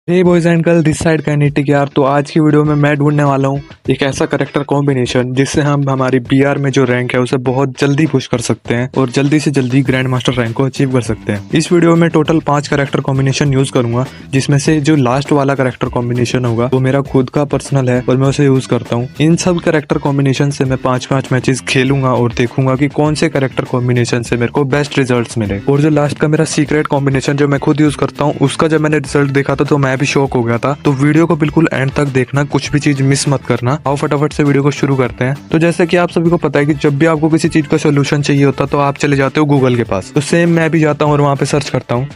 Hey boys and girl, this side kinetic यार। तो आज की वीडियो में मैं ढूंढने वाला हूँ एक ऐसा करेक्टर कॉम्बिनेशन जिससे हम हमारी बीआर में जो रैंक है उसे बहुत जल्दी पुश कर सकते हैं और जल्दी से जल्दी ग्रैंड मास्टर रैंक को अचीव कर सकते हैं। इस वीडियो में टोटल 5 करेक्टर कॉम्बिनेशन यूज करूंगा, जिसमें से जो लास्ट वाला करेक्टर कॉम्बिनेशन होगा वो मेरा खुद का पर्सनल है और मैं उसे यूज करता हूँ। इन सब करेक्टर कॉम्बिनेशन से मैं 5-5 मैचेस खेलूंगा और देखूंगा कि कौन से करेक्टर कॉम्बिनेशन से मेरे को बेस्ट रिजल्ट्स मिले। और जो लास्ट का मेरा सीक्रेट कॉम्बिनेशन जो मैं खुद यूज करता हूँ, उसका जब मैंने रिजल्ट देखा था तो मैं भी शॉक हो गया था। तो वीडियो को बिल्कुल एंड तक देखना, कुछ भी चीज मिस मत करना। आओ फटाफट से वीडियो को शुरू करते हैं। तो जैसे कि आप सभी को पता है कि जब भी आपको किसी चीज का सोल्यूशन चाहिए होता तो आप चले जाते हो गूगल के पास। तो सेम मैं भी जाता हूँ और वहां पे सर्च करता हूँ।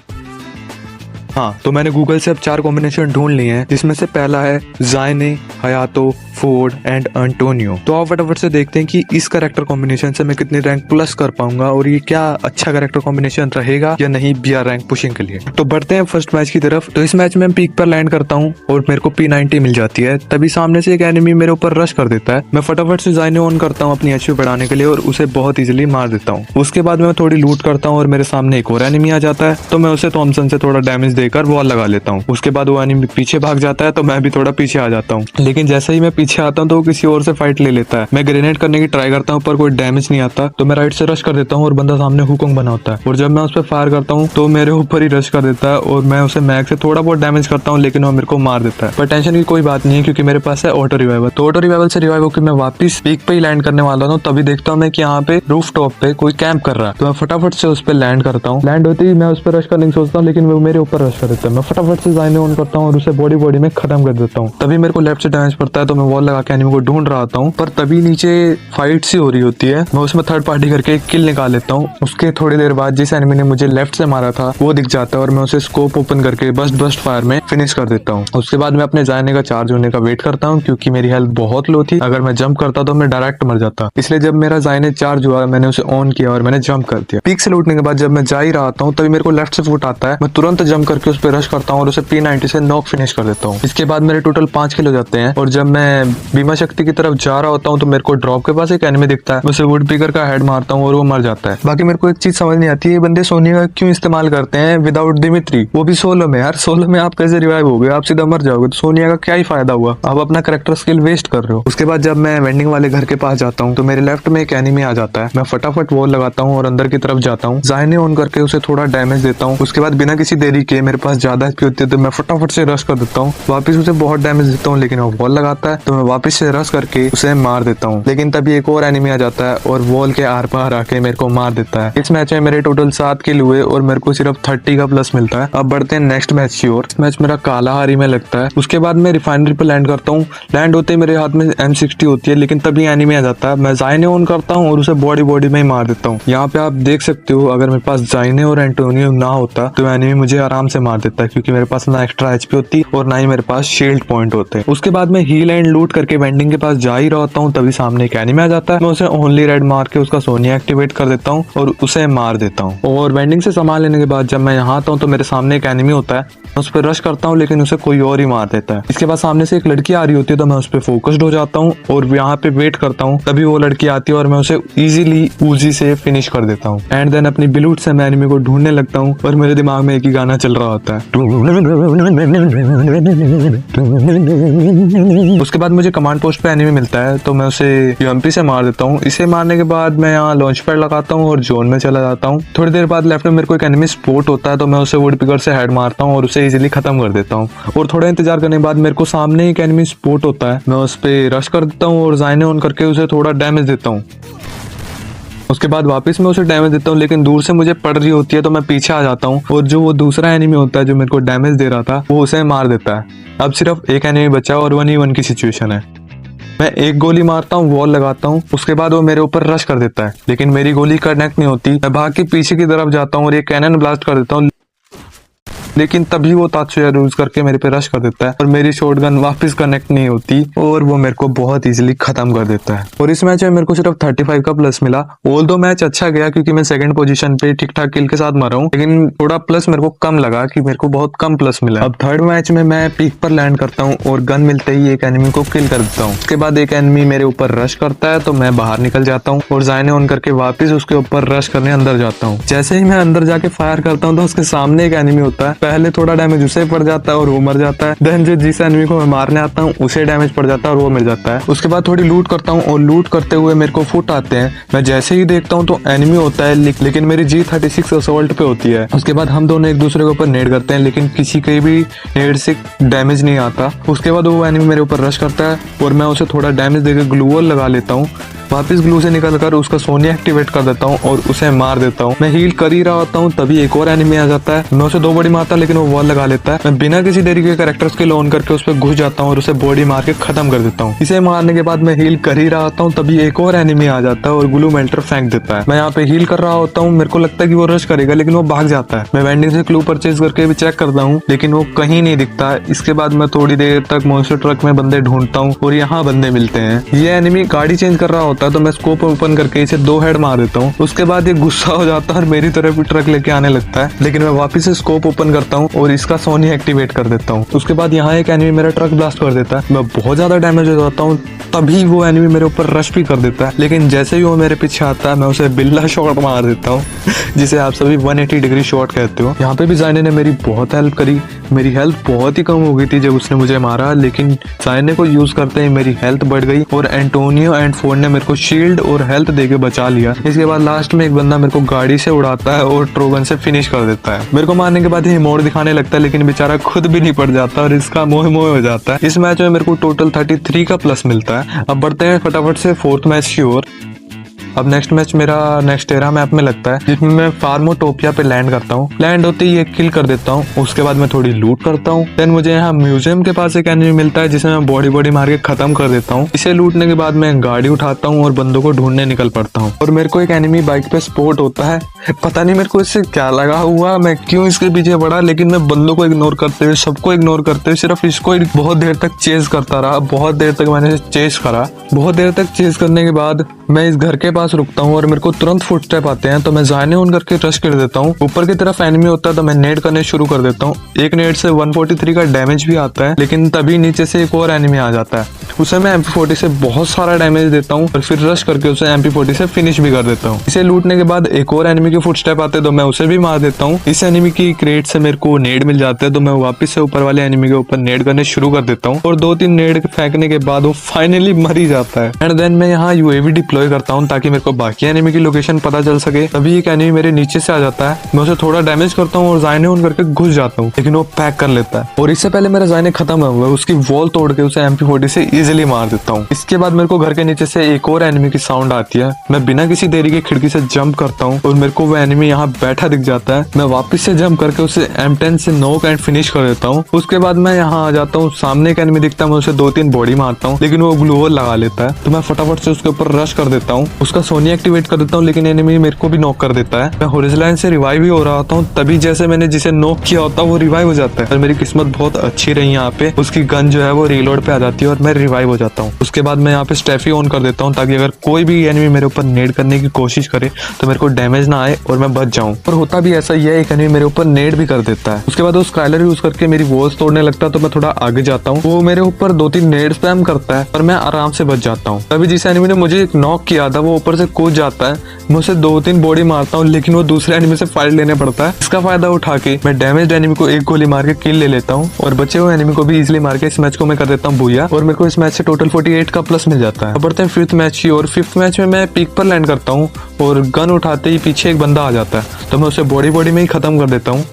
हाँ, तो मैंने गूगल से अब 4 कॉम्बिनेशन ढूंढ लिए हैं, जिसमें से पहला है ज़ायने, हयातो, फोर्ड एंड एंटोनियो। तो आप फटाफट से देखते हैं कि इस करेक्टर कॉम्बिनेशन से मैं कितनी रैंक प्लस कर पाऊंगा और ये क्या अच्छा करेक्टर कॉम्बिनेशन रहेगा या नहीं बीआर रैंक पुशिंग के लिए। तो बढ़ते हैं फर्स्ट मैच की तरफ। तो इस मैच में पीक पर लैंड करता हूँ और मेरे को P90 मिल जाती है। तभी सामने से एक एनिमी मेरे ऊपर रश कर देता है। मैं फटाफट से ज़ायने ऑन करता हूँ अपनी एचपी बढ़ाने के लिए और उसे बहुत इजिली मार देता हूँ। उसके बाद मैं थोड़ी लूट करता हूँ और मेरे सामने एक और एनिमी आ जाता है, तो मैं उसे थॉमसन से थोड़ा डैमेज देकर वॉल लगा लेता हूँ। उसके बाद वो एनिमी पीछे भाग जाता है, तो मैं भी थोड़ा पीछे आ जाता हूँ। लेकिन जैसे ही मैं पीछे आता हूँ तो वो किसी और से फाइट ले लेता है। मैं ग्रेनेड करने की ट्राई करता हूँ पर कोई डैमेज नहीं आता, तो मैं राइट से रश कर देता हूँ और बंदा सामने हुकंग बना होता है। और जब मैं उस पर फायर करता हूँ तो मेरे ऊपर ही रश कर देता है और मैं उसे मैग से थोड़ा बहुत डैमेज करता हूँ, लेकिन वो मेरे को मार देता है। पर टेंशन की कोई बात नहीं है क्योंकि मेरे पास है ऑटो रिवाइवल। तो ऑटो रिवाइवल से रिवाइव होकर मैं वापस पीक पे ही लैंड करने वाला हूँ। तभी देखता हूँ मैं कि यहाँ पे रूफ टॉप पे कोई कैंप कर रहा है, तो मैं फटाफट से उस पर लैंड करता हूँ। लैंड होते ही मैं उस पर रश करने की सोचता हूँ, लेकिन वो मेरे ऊपर रश कर देता है। मैं फटाफट से ज़ायने ऑन करता हूँ और उसे बॉडी में खत्म कर देता हूँ। तभी मेरे को लेफ्ट से डैमेज पड़ता है, तो मैं वॉल लगा के एनिमी को ढूंढ रहा था, पर तभी नीचे फाइट सी हो रही होती है। मैं उसमें थर्ड पार्टी करके एक किल निकाल लेता हूँ। उसके थोड़ी देर बाद जिस एनिमी ने मुझे लेफ्ट से मारा था वो दिख जाता है और मैं उसे स्कोप ओपन करके बस्ट फायर में फिनिश कर देता हूँ। उसके बाद मैं अपने जाने का चार्ज होने का वेट करता हूँ, क्योंकि मेरी हेल्थ बहुत लो थी। अगर मैं जंप करता तो मैं डायरेक्ट मर जाता, इसलिए जब मेरा जाने चार्ज हुआ मैंने उसे ऑन किया और मैंने जंप कर दिया। पीक से लूटने के बाद जब मैं जा ही रहा था तभी मेरे को लेफ्ट से फुट आता है। मैं तुरंत जंप करके उस पर रश करता हूँ और उसे P90 से नॉक फिनिश कर देता हूँ। इसके बाद मेरे टोटल 5 किल हो जाते हैं। और जब मैं बीमा शक्ति की तरफ जा रहा होता हूँ तो मेरे को ड्रॉप के पास एक एनिमी दिखता है। उसे वुड पिकर का हेड मारता हूँ और वो मर जाता है। बाकी मेरे को एक चीज समझ नहीं आती है, ये बंदे सोनिया का क्यों इस्तेमाल करते हैं विदाउट दिमित्री, वो भी सोलो में। यार सोलो में आप कैसे रिवाइव हो गए, आप सीधा मर जाओगे, तो सोनिया का क्या ही फायदा हुआ, आप अपना करेक्टर स्किल वेस्ट कर रहे हो। उसके बाद जब मैं वेंडिंग वाले घर के पास जाता हूँ तो मेरे लेफ्ट में एक एनिमी आ जाता है। मैं फटाफट वॉल लगाता हूँ और अंदर की तरफ जाता हूँ। ज़ायने ऑन करके उसे थोड़ा डैमेज देता हूँ। उसके बाद बिना किसी देरी के, मेरे पास ज्यादा एचपी होती है तो मैं फटाफट से रश कर देता हूँ। वापिस उसे बहुत डैमेज देता हूँ, लेकिन वो वॉल लगाता है तो मैं वापिस से रश करके उसे मार देता हूँ। लेकिन तभी एक और एनिमी आ जाता है और वॉल के आर पार आके मेरे को मार देता है। इस मैच में मेरे टोटल 7 किल हुए और मेरे को सिर्फ 30 का प्लस मिलता है। अब बढ़ते हैं नेक्स्ट मैच की ओर। मैच मेरा कालाहारी में लगता है। उसके बाद मैं रिफाइनरी पे लैंड करता हूँ। लैंड होते ही मेरे हाथ में M60 होती है, लेकिन तभी एनिमी आ जाता है। मैं ज़ायने ऑन करता हूँ और उसे बॉडी में ही मार देता हूँ। यहाँ पे आप देख सकते हो, अगर मेरे पास ज़ायने और एंटोनियो ना होता तो एनिमी मुझे आराम से मार देता है, क्योंकि मेरे पास ना एक्स्ट्रा एचपी होती और ना ही मेरे पास शील्ड पॉइंट होते। उसके बाद मैं हील एंड लूट करके वेंडिंग के पास जा ही रहा होता हूँ, तभी सामने एक एनिमी आ जाता है। मैं उसे ओनली रेड मार के उसका सोनिया एक्टिवेट कर देता हूँ और उसे मार देता हूँ। और वेंडिंग से सामान लेने के बाद जब मैं यहाँ आता हूँ तो मेरे सामने एक एनिमी होता है। मैं उस पर रश करता हूँ, लेकिन उसे कोई और ही मार देता है। इसके बाद सामने से एक लड़की आ रही होती है, तो मैं उस पर फोकस्ड हो जाता हूँ और यहाँ पे वेट करता हूँ। तभी वो लड़की आती है और मैं उसे इजीली ऊजी से फिनिश कर देता हूँ। एंड देन अपनी बिलूट से मैं एनिमी को ढूंढने लगता हूँ और मेरे दिमाग में एक ही गाना चल रहा होता है। उसके बाद मुझे कमांड पोस्ट पे एनिमी मिलता है, तो मैं उसे यूएमपी से मार देता हूँ। इसे मारने के बाद मैं यहाँ लॉन्च पैड लगाता हूँ और जोन में चला जाता हूँ। थोड़ी देर बाद लेफ्ट में मेरे को एक एनिमी स्पॉट होता है, तो मैं उसे वुड पिकर से हेड मारता हूँ और उसे इजीली खत्म कर देता हूँ। और थोड़ा इंतजार करने के बाद मेरे को सामने एक एनिमी स्पॉट होता है। मैं उस पर रश कर देता हूँ और ज़ायने ऑन करके उसे थोड़ा डैमेज देता हूँ। उसके बाद वापस मैं उसे डैमेज देता हूँ, लेकिन दूर से मुझे पड़ रही होती है, तो मैं पीछे आ जाता हूँ और जो वो दूसरा एनिमी होता है जो मेरे को डैमेज दे रहा था वो उसे मार देता है। अब सिर्फ एक एनिमी बचा और 1v1 की सिचुएशन है। मैं एक गोली मारता हूँ, वॉल लगाता हूँ। उसके बाद वो मेरे ऊपर रश कर देता है, लेकिन मेरी गोली कनेक्ट नहीं होती। मैं भाग के पीछे की तरफ जाता हूँ और ये कैनन ब्लास्ट कर देता हूँ, लेकिन तभी वो तात्सुया यूज करके मेरे पे रश कर देता है और मेरी शॉटगन वापस कनेक्ट नहीं होती और वो मेरे को बहुत इजीली खत्म कर देता है। और इस मैच में मेरे को सिर्फ 35 का प्लस मिला। ऑल दो मैच अच्छा गया क्योंकि मैं सेकंड पोजीशन पे ठीक ठाक किल के साथ मरा हूँ, लेकिन थोड़ा प्लस मेरे को कम लगा कि मेरे को बहुत कम प्लस मिला। अब थर्ड मैच में मैं पीक पर लैंड करता हूँ और गन मिलते ही एक एनिमी को किल कर देता हूँ। उसके बाद एक एनिमी मेरे ऊपर रश करता है, तो मैं बाहर निकल जाता हूँ और ज़ायने ऑन करके वापस उसके ऊपर रश करने अंदर जाता हूँ। जैसे ही मैं अंदर जाके फायर करता हूँ तो उसके सामने एक एनिमी होता है। पहले थोड़ा डैमेज उसे पड़ जाता है और वो मर जाता है। देन जो जिस एनिमी को मैं मारने आता हूँ उसे डैमेज पड़ जाता है और वो मर जाता है। उसके बाद थोड़ी लूट करता हूँ और लूट करते हुए मेरे को फुट आते हैं। मैं जैसे ही देखता हूँ तो एनिमी होता है लेकिन मेरी G36 असॉल्ट पे होती है। उसके बाद हम दोनों एक दूसरे के ऊपर नेड करते हैं लेकिन किसी के भी नेड से डैमेज नहीं आता। उसके बाद वो एनिमी मेरे ऊपर रश करता है और मैं उसे थोड़ा डैमेज देकर ग्लू वॉल लगा लेता हूँ। वापस ग्लू से निकल कर उसका सोनिया एक्टिवेट कर देता हूँ और उसे मार देता हूँ। मैं हील कर ही रहा होता हूँ तभी एक और एनिमी आ जाता है। मैं उसे 2 बॉडी मारता लेकिन वो वॉल लगा लेता है। मैं बिना किसी देरी के कैरेक्टर स्किल ऑन करके उस पर घुस जाता हूँ और उसे बॉडी मार के खत्म कर देता हूँ। इसे मारने के बाद मैं हील कर ही रहा होता हूँ तभी एक और एनिमी आ जाता है और ग्लू मेल्टर फेंक देता है। मैं यहाँ पे हील कर रहा होता हूँ, मेरे को लगता है कि वो रश करेगा लेकिन वो भाग जाता है। मैं वेंडिंग से क्लू परचेज करके भी चेक करता हूँ लेकिन वो कहीं नहीं दिखता है। इसके बाद मैं थोड़ी देर तक मॉन्स्टर ट्रक में बंदे ढूंढता हूँ और यहाँ बंदे मिलते हैं। ये एनिमी गाड़ी चेंज कर रहा होता है तो मैं स्कोप ओपन करके इसे 2 हेड मार देता हूँ। उसके बाद ये गुस्सा हो जाता है और मेरी तरफ ट्रक लेके आने लगता है लेकिन मैं वापस से स्कोप ओपन करता हूँ और इसका सोनी एक्टिवेट कर देता हूँ। उसके बाद यहाँ एक एनिमी मेरा ट्रक ब्लास्ट कर देता है। मैं बहुत ज्यादा डैमेज हो जाता हूँ तभी वो एनिमी मेरे ऊपर रश भी कर देता है लेकिन जैसे ही वो मेरे पीछे आता है मैं उसे बिल्ला शॉट मार देता हूँ जिसे आप सभी 180 डिग्री शॉट कहते हो। यहाँ पे भी जायने ने मेरी बहुत हेल्प करी। मेरी हेल्थ बहुत ही कम हो गई थी जब उसने मुझे मारा लेकिन जायने को यूज करते ही मेरी हेल्थ बढ़ गई और एंटोनियो एंड फोर्ड ने मेरे को शील्ड और हेल्थ देके बचा लिया। इसके बाद लास्ट में एक बंदा मेरे को गाड़ी से उड़ाता है और ट्रोगन से फिनिश कर देता है। मेरे को मारने के बाद ये मोड़ दिखाने लगता है लेकिन बेचारा खुद भी नहीं पड़ जाता और इसका मोह मोह हो जाता है। इस मैच में मेरे को टोटल 33 का प्लस मिलता है। अब बढ़ते हैं फटाफट से 4th मैच की ओर। अब नेक्स्ट मैच मेरा नेक्स्ट एरा मैप में लगता है जिसमें मैं फार्मोटोपिया पे लैंड करता हूँ। लैंड होते ही एक किल कर देता हूँ। उसके बाद मैं थोड़ी लूट करता हूँ। देन मुझे यहाँ म्यूजियम के पास एक एनिमी मिलता है जिसे मैं बॉडी मार के खत्म कर देता हूँ। इसे लूटने के बाद मैं गाड़ी उठाता हूँ और बंदों को ढूंढने निकल पड़ता हूँ और मेरे को एक एनिमी बाइक पे स्पॉट होता है। पता नहीं मेरे को इससे क्या लगा हुआ, मैं क्यों इसके पीछे पड़ा लेकिन मैं बंदों को इग्नोर करते हुए सबको इग्नोर करते हुए सिर्फ इसको बहुत देर तक चेज करता रहा। बहुत देर तक मैंने चेज करा। बहुत देर तक चेज करने के बाद मैं इस घर के पास रुकता हूँ और मेरे को तुरंत फुटस्टेप आते हैं तो मैं जाने उन करके रश कर देता हूँ। ऊपर की तरफ एनिमी होता है तो मैं नेड करने शुरू कर देता हूँ। एक नेड से 143 का डैमेज भी आता है लेकिन तभी नीचे से एक और एनिमी आ जाता है। उसे मैं MP40 से बहुत सारा डैमेज देता हूँ और फिर रश करके उसे MP40 से फिनिश भी कर देता हूँ। इसे लूटने के बाद एक और एनिमी के फुटस्टेप आते हैं तो मैं उसे भी मार देता हूँ। इस एनिमी की क्रेट से मेरे को नेड मिल जाता है तो मैं वापस से ऊपर वाले एनिमी के ऊपर नेड करने शुरू कर देता हूँ और 2-3 नेड फेंकने के बाद वो फाइनली मर ही जाता है। एंड देन मैं यहाँ UAV डिप्लॉय करता हूँ ताकि मेरे को बाकी एनिमी की लोकेशन पता चल सके। तभी एक एनिमी मेरे नीचे से आ जाता है। मैं उसे थोड़ा डैमेज करता हूँ और जायने ऑन करके घुस जाता हूँ लेकिन वो पैक कर लेता है और इससे पहले मेरा जायने खत्म हुआ उसकी वॉल तोड़ के उसे MP40 से इजिली मार देता हूँ। इसके बाद मेरे को घर के नीचे से एक और एनिमी की साउंड आती है। मैं बिना किसी देरी के खिड़की से जंप करता हूँ और मेरे को वो एनिमी यहाँ बैठा दिख जाता है। मैं वापस से जंप करके उसे M10 से नॉक एंड फिनिश कर देता हूँ। उसके बाद मैं यहाँ आ जाता हूँ। सामने एक एनिमी दिखता है, मैं उसे 2-3 बॉडी मारता हूँ लेकिन वो ग्लू वॉल लगा लेता है तो मैं फटाफट से उसके ऊपर रश कर देता हूँ। उसका सोनी एक्टिवेट कर देता हूँ लेकिन एनिमी मेरे को भी नॉक कर देता है। मैं हॉरिजॉन्टल से रिवाइव भी हो रहा होता हूँ तभी जैसे मैंने जिसे नॉक किया होता है वो रिवाइव हो जाता है और मेरी किस्मत बहुत अच्छी रही। यहाँ पे उसकी गन जो है वो रीलोड पे आ जाती है और मैं रिवाइव हो जाता हूँ। उसके बाद मैं यहाँ पे स्टेफी ऑन कर देता हूँ ताकि अगर कोई भी एनिमी मेरे ऊपर नेड करने की कोशिश करे तो मेरे को डैमेज ना आए और मैं बच जाऊँ। और होता भी ऐसा ही है, एक एनिमी मेरे ऊपर नेड भी कर देता है। उसके बाद वो स्काइलर यूज करके मेरी वॉल्स तोड़ने लगता है तो मैं थोड़ा आगे जाता हूँ। वो मेरे ऊपर 2-3 नेड स्पैम करता है और मैं आराम से बच जाता हूँ। तभी जिस एनिमी ने मुझे एक नॉक किया था वो ऊपर से कूद जाता है। मैं उसे 2-3 बॉडी मारता हूँ लेकिन वो दूसरे एनिमी से फाइट लेने पड़ता है। इसका फायदा उठा के मैं डैमेज एनिमी को एक गोली मार के किल ले लेता हूँ और बचे हुए एनिमी को भी इजिली मार के इस मैच को मैं कर देता हूँ बुया और मेरे को इस मैच से टोटल 48 का प्लस मिल जाता है। अब बढ़ते हैं 5th मैच की और 5th मैच में मैं पीक पर लैंड करता हूँ और गन उठाते ही पीछे एक बंदा आ जाता है तो मैं उसे बॉडी में ही खत्म कर देता हूँ।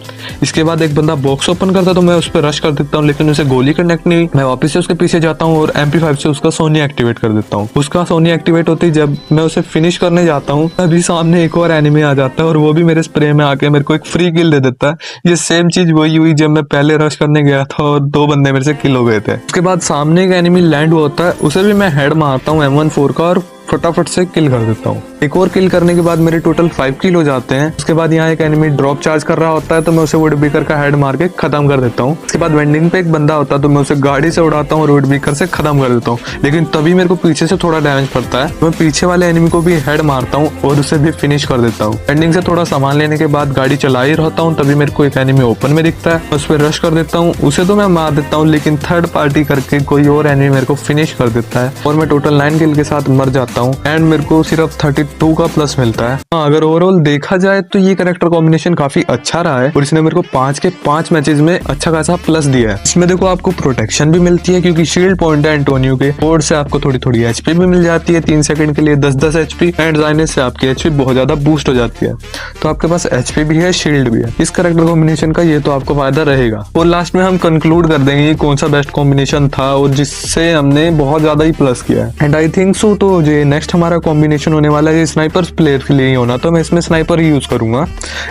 इसके बाद एक बंदा बॉक्स ओपन करता है तो मैं उस पर रश कर देता हूँ लेकिन उसे गोली कनेक्ट नहीं। मैं वापस से उसके पीछे जाता हूँ और MP5 से उसका सोनी एक्टिवेट कर देता हूँ। उसका सोनी एक्टिवेट होते ही जब मैं उसे फिनिश करने जाता हूँ तभी सामने एक और एनिमी आ जाता है और वो भी मेरे स्प्रे में आके मेरे को एक फ्री किल दे देता है। ये सेम चीज वही हुई जब मैं पहले रश करने गया था और 2 बंदे मेरे से किल हो गए थे। उसके बाद सामने एक एनिमी लैंड हुआ होता है, उसे भी मैं हेड मारता हूँ M14 का और फटाफट से किल कर देता हूँ। एक और किल करने के बाद मेरे टोटल 5 किल हो जाते हैं। उसके बाद यहाँ एक एनिमी ड्रॉप चार्ज कर रहा होता है तो मैं उसे वुड बीकर का हेड मार के खत्म कर देता हूँ। उसके बाद वेंडिंग पे एक बंदा होता है तो मैं उसे गाड़ी से उड़ाता हूँ और वुड बीकर से खत्म कर देता हूँ लेकिन तभी मेरे को पीछे से थोड़ा डैमेज पड़ता है। मैं पीछे वाले एनिमी को भी हेड मारता हूँ और उसे भी फिनिश कर देता हूँ। वेंडिंग से थोड़ा सामान लेने के बाद गाड़ी चला ही रहता हूँ तभी मेरे को एक एनिमी ओपन में दिखता है। उस पर रश कर देता हूँ। उसे तो मैं मार देता हूँ लेकिन थर्ड पार्टी करके कोई और एनिमी मेरे को फिनिश कर देता है और मैं टोटल 9 किल के साथ मर जाता हूँ। सकता हूँ एंड मेरे को सिर्फ 32 का प्लस मिलता है। हाँ, अगर ओवरऑल देखा जाए तो ये कैरेक्टर कॉम्बिनेशन काफी अच्छा रहा है और इसने मेरे को 5 के 5 मैचेस में अच्छा खासा प्लस दिया है। इसमें देखो आपको प्रोटेक्शन भी मिलती है क्योंकि शील्ड पॉइंट है एंटोनियो के, और से आपको थोड़ी थोड़ी एचपी भी मिल जाती है 3 सेकंड के लिए 10-10 एचपी, एंड जाने से आपकी एचपी बहुत ज्यादा बूस्ट हो जाती है। तो आपके पास एचपी भी है, शील्ड भी है। इस कैरेक्टर कॉम्बिनेशन का ये तो आपको फायदा रहेगा। और लास्ट में हम कंक्लूड कर देंगे कौन सा बेस्ट कॉम्बिनेशन था और जिससे हमने बहुत ज्यादा ही प्लस किया है। एंड आई थिंक सो तो जो नेक्स्ट हमारा कॉम्बिनेशन होने वाला है स्नाइपर प्लेयर के लिए ही होना, तो मैं इसमें स्नाइपर ही यूज करूंगा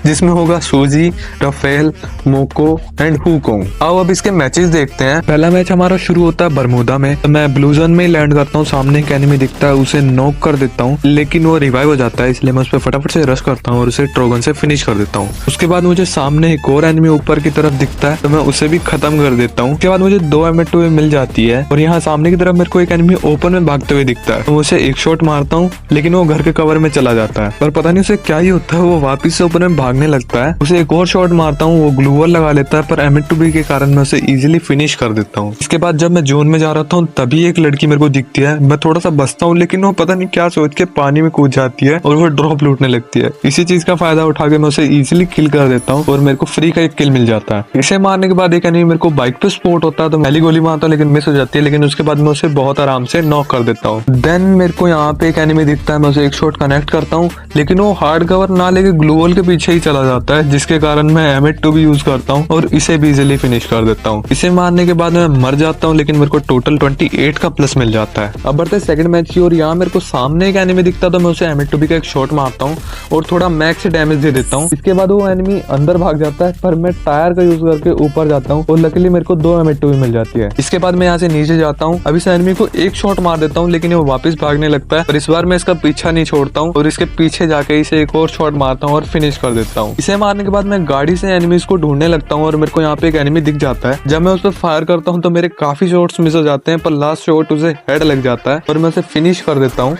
जिसमें होगा सूजी, राफेल, मोको एंड हुकोंग। आओ अब इसके मैचेस देखते हैं। पहला मैच हमारा शुरू होता है बरमूदा में। तो मैं ब्लू जोन में ही लैंड करता हूँ, सामने एक एनिमी दिखता है उसे नॉक कर देता हूँ, लेकिन वो रिवाइव हो जाता है इसलिए मैं उस पर फटाफट से रश करता हूँ और उसे ट्रोगन से फिनिश कर देता हूँ। उसके बाद मुझे सामने एक और एनिमी ऊपर की तरफ दिखता है तो मैं उसे भी खत्म कर देता हूँ। उसके बाद मुझे 2 M2 मिल जाती है और यहाँ सामने की तरफ मेरे को एक एनिमी ओपन में भागते हुए दिखता है तो उसे एक शॉट मारता हूँ, लेकिन वो घर के कवर में चला जाता है। पर पता नहीं उसे क्या ही होता है, वो वापिस से ओपन में भागने लगता है। उसे एक और शॉट मारता हूँ, वो ग्लू वॉल लगा लेता है, पर M2 के कारण मैं उसे इजीली फिनिश कर देता हूँ। इसके बाद जब मैं जोन में जा रहा था तभी एक लड़की मेरे को दिखती है। मैं थोड़ा सा बचता हूँ लेकिन वो पता नहीं क्या सोच के पानी में कूद जाती है और वो ड्रॉप लूटने लगती है। इसी चीज का फायदा उठा के मैं उसे इजीली किल कर देता हूँ और मेरे को फ्री का एक किल मिल जाता है। इसे मारने के बाद एक एनिमी मेरे को बाइक पे स्पॉट होता है तो मैं गोली मारता हूँ लेकिन मिस हो जाती है, लेकिन उसके बाद मैं उसे बहुत आराम से नॉक कर देता हूँ। देन मेरे को यहाँ पे एक एनिमी दिखता है, मैं उसे एक शॉट कनेक्ट करता हूँ लेकिन वो हार्ड कवर ना लेके ग्लू वॉल के पीछे ही चला जाता है, जिसके कारण मैं M2 भी यूज करता हूँ और इसे भी इजीली फिनिश कर देता हूँ। इसे मारने के बाद मैं मर जाता हूँ लेकिन मेरे को टोटल 28 का प्लस मिल जाता है। अब बढ़ते सेकंड मैच की और यहाँ मेरे को सामने एक एनिमी दिखता है तो मैं उसे M2 का एक शॉट मारता हूँ और थोड़ा मैक्स डैमेज दे देता हूँ। इसके बाद वो एनिमी अंदर भाग जाता है पर मैं टायर का यूज करके ऊपर जाता हूँ और लकीली मेरे को 2 M2 मिल जाती है। इसके बाद मैं यहाँ से नीचे जाता हूँ, अब इस एनिमी को एक शॉट मार देता हूँ लेकिन वो वापस भागने लगता है, पर इस बार मैं इसका पीछा नहीं छोड़ता हूँ और इसके पीछे जाके इसे एक और शॉट मारता हूँ और फिनिश कर देता हूँ। इसे मारने के बाद मैं गाड़ी से एनिमीज को ढूंढने लगता हूँ और मेरे को यहाँ पे एक एनिमी दिख जाता है। जब मैं उस पर फायर करता हूँ तो मेरे काफी शॉट्स मिस हो जाते हैं, पर लास्ट शॉट उसे हेड लग जाता है और मैं उसे फिनिश कर देता हूँ।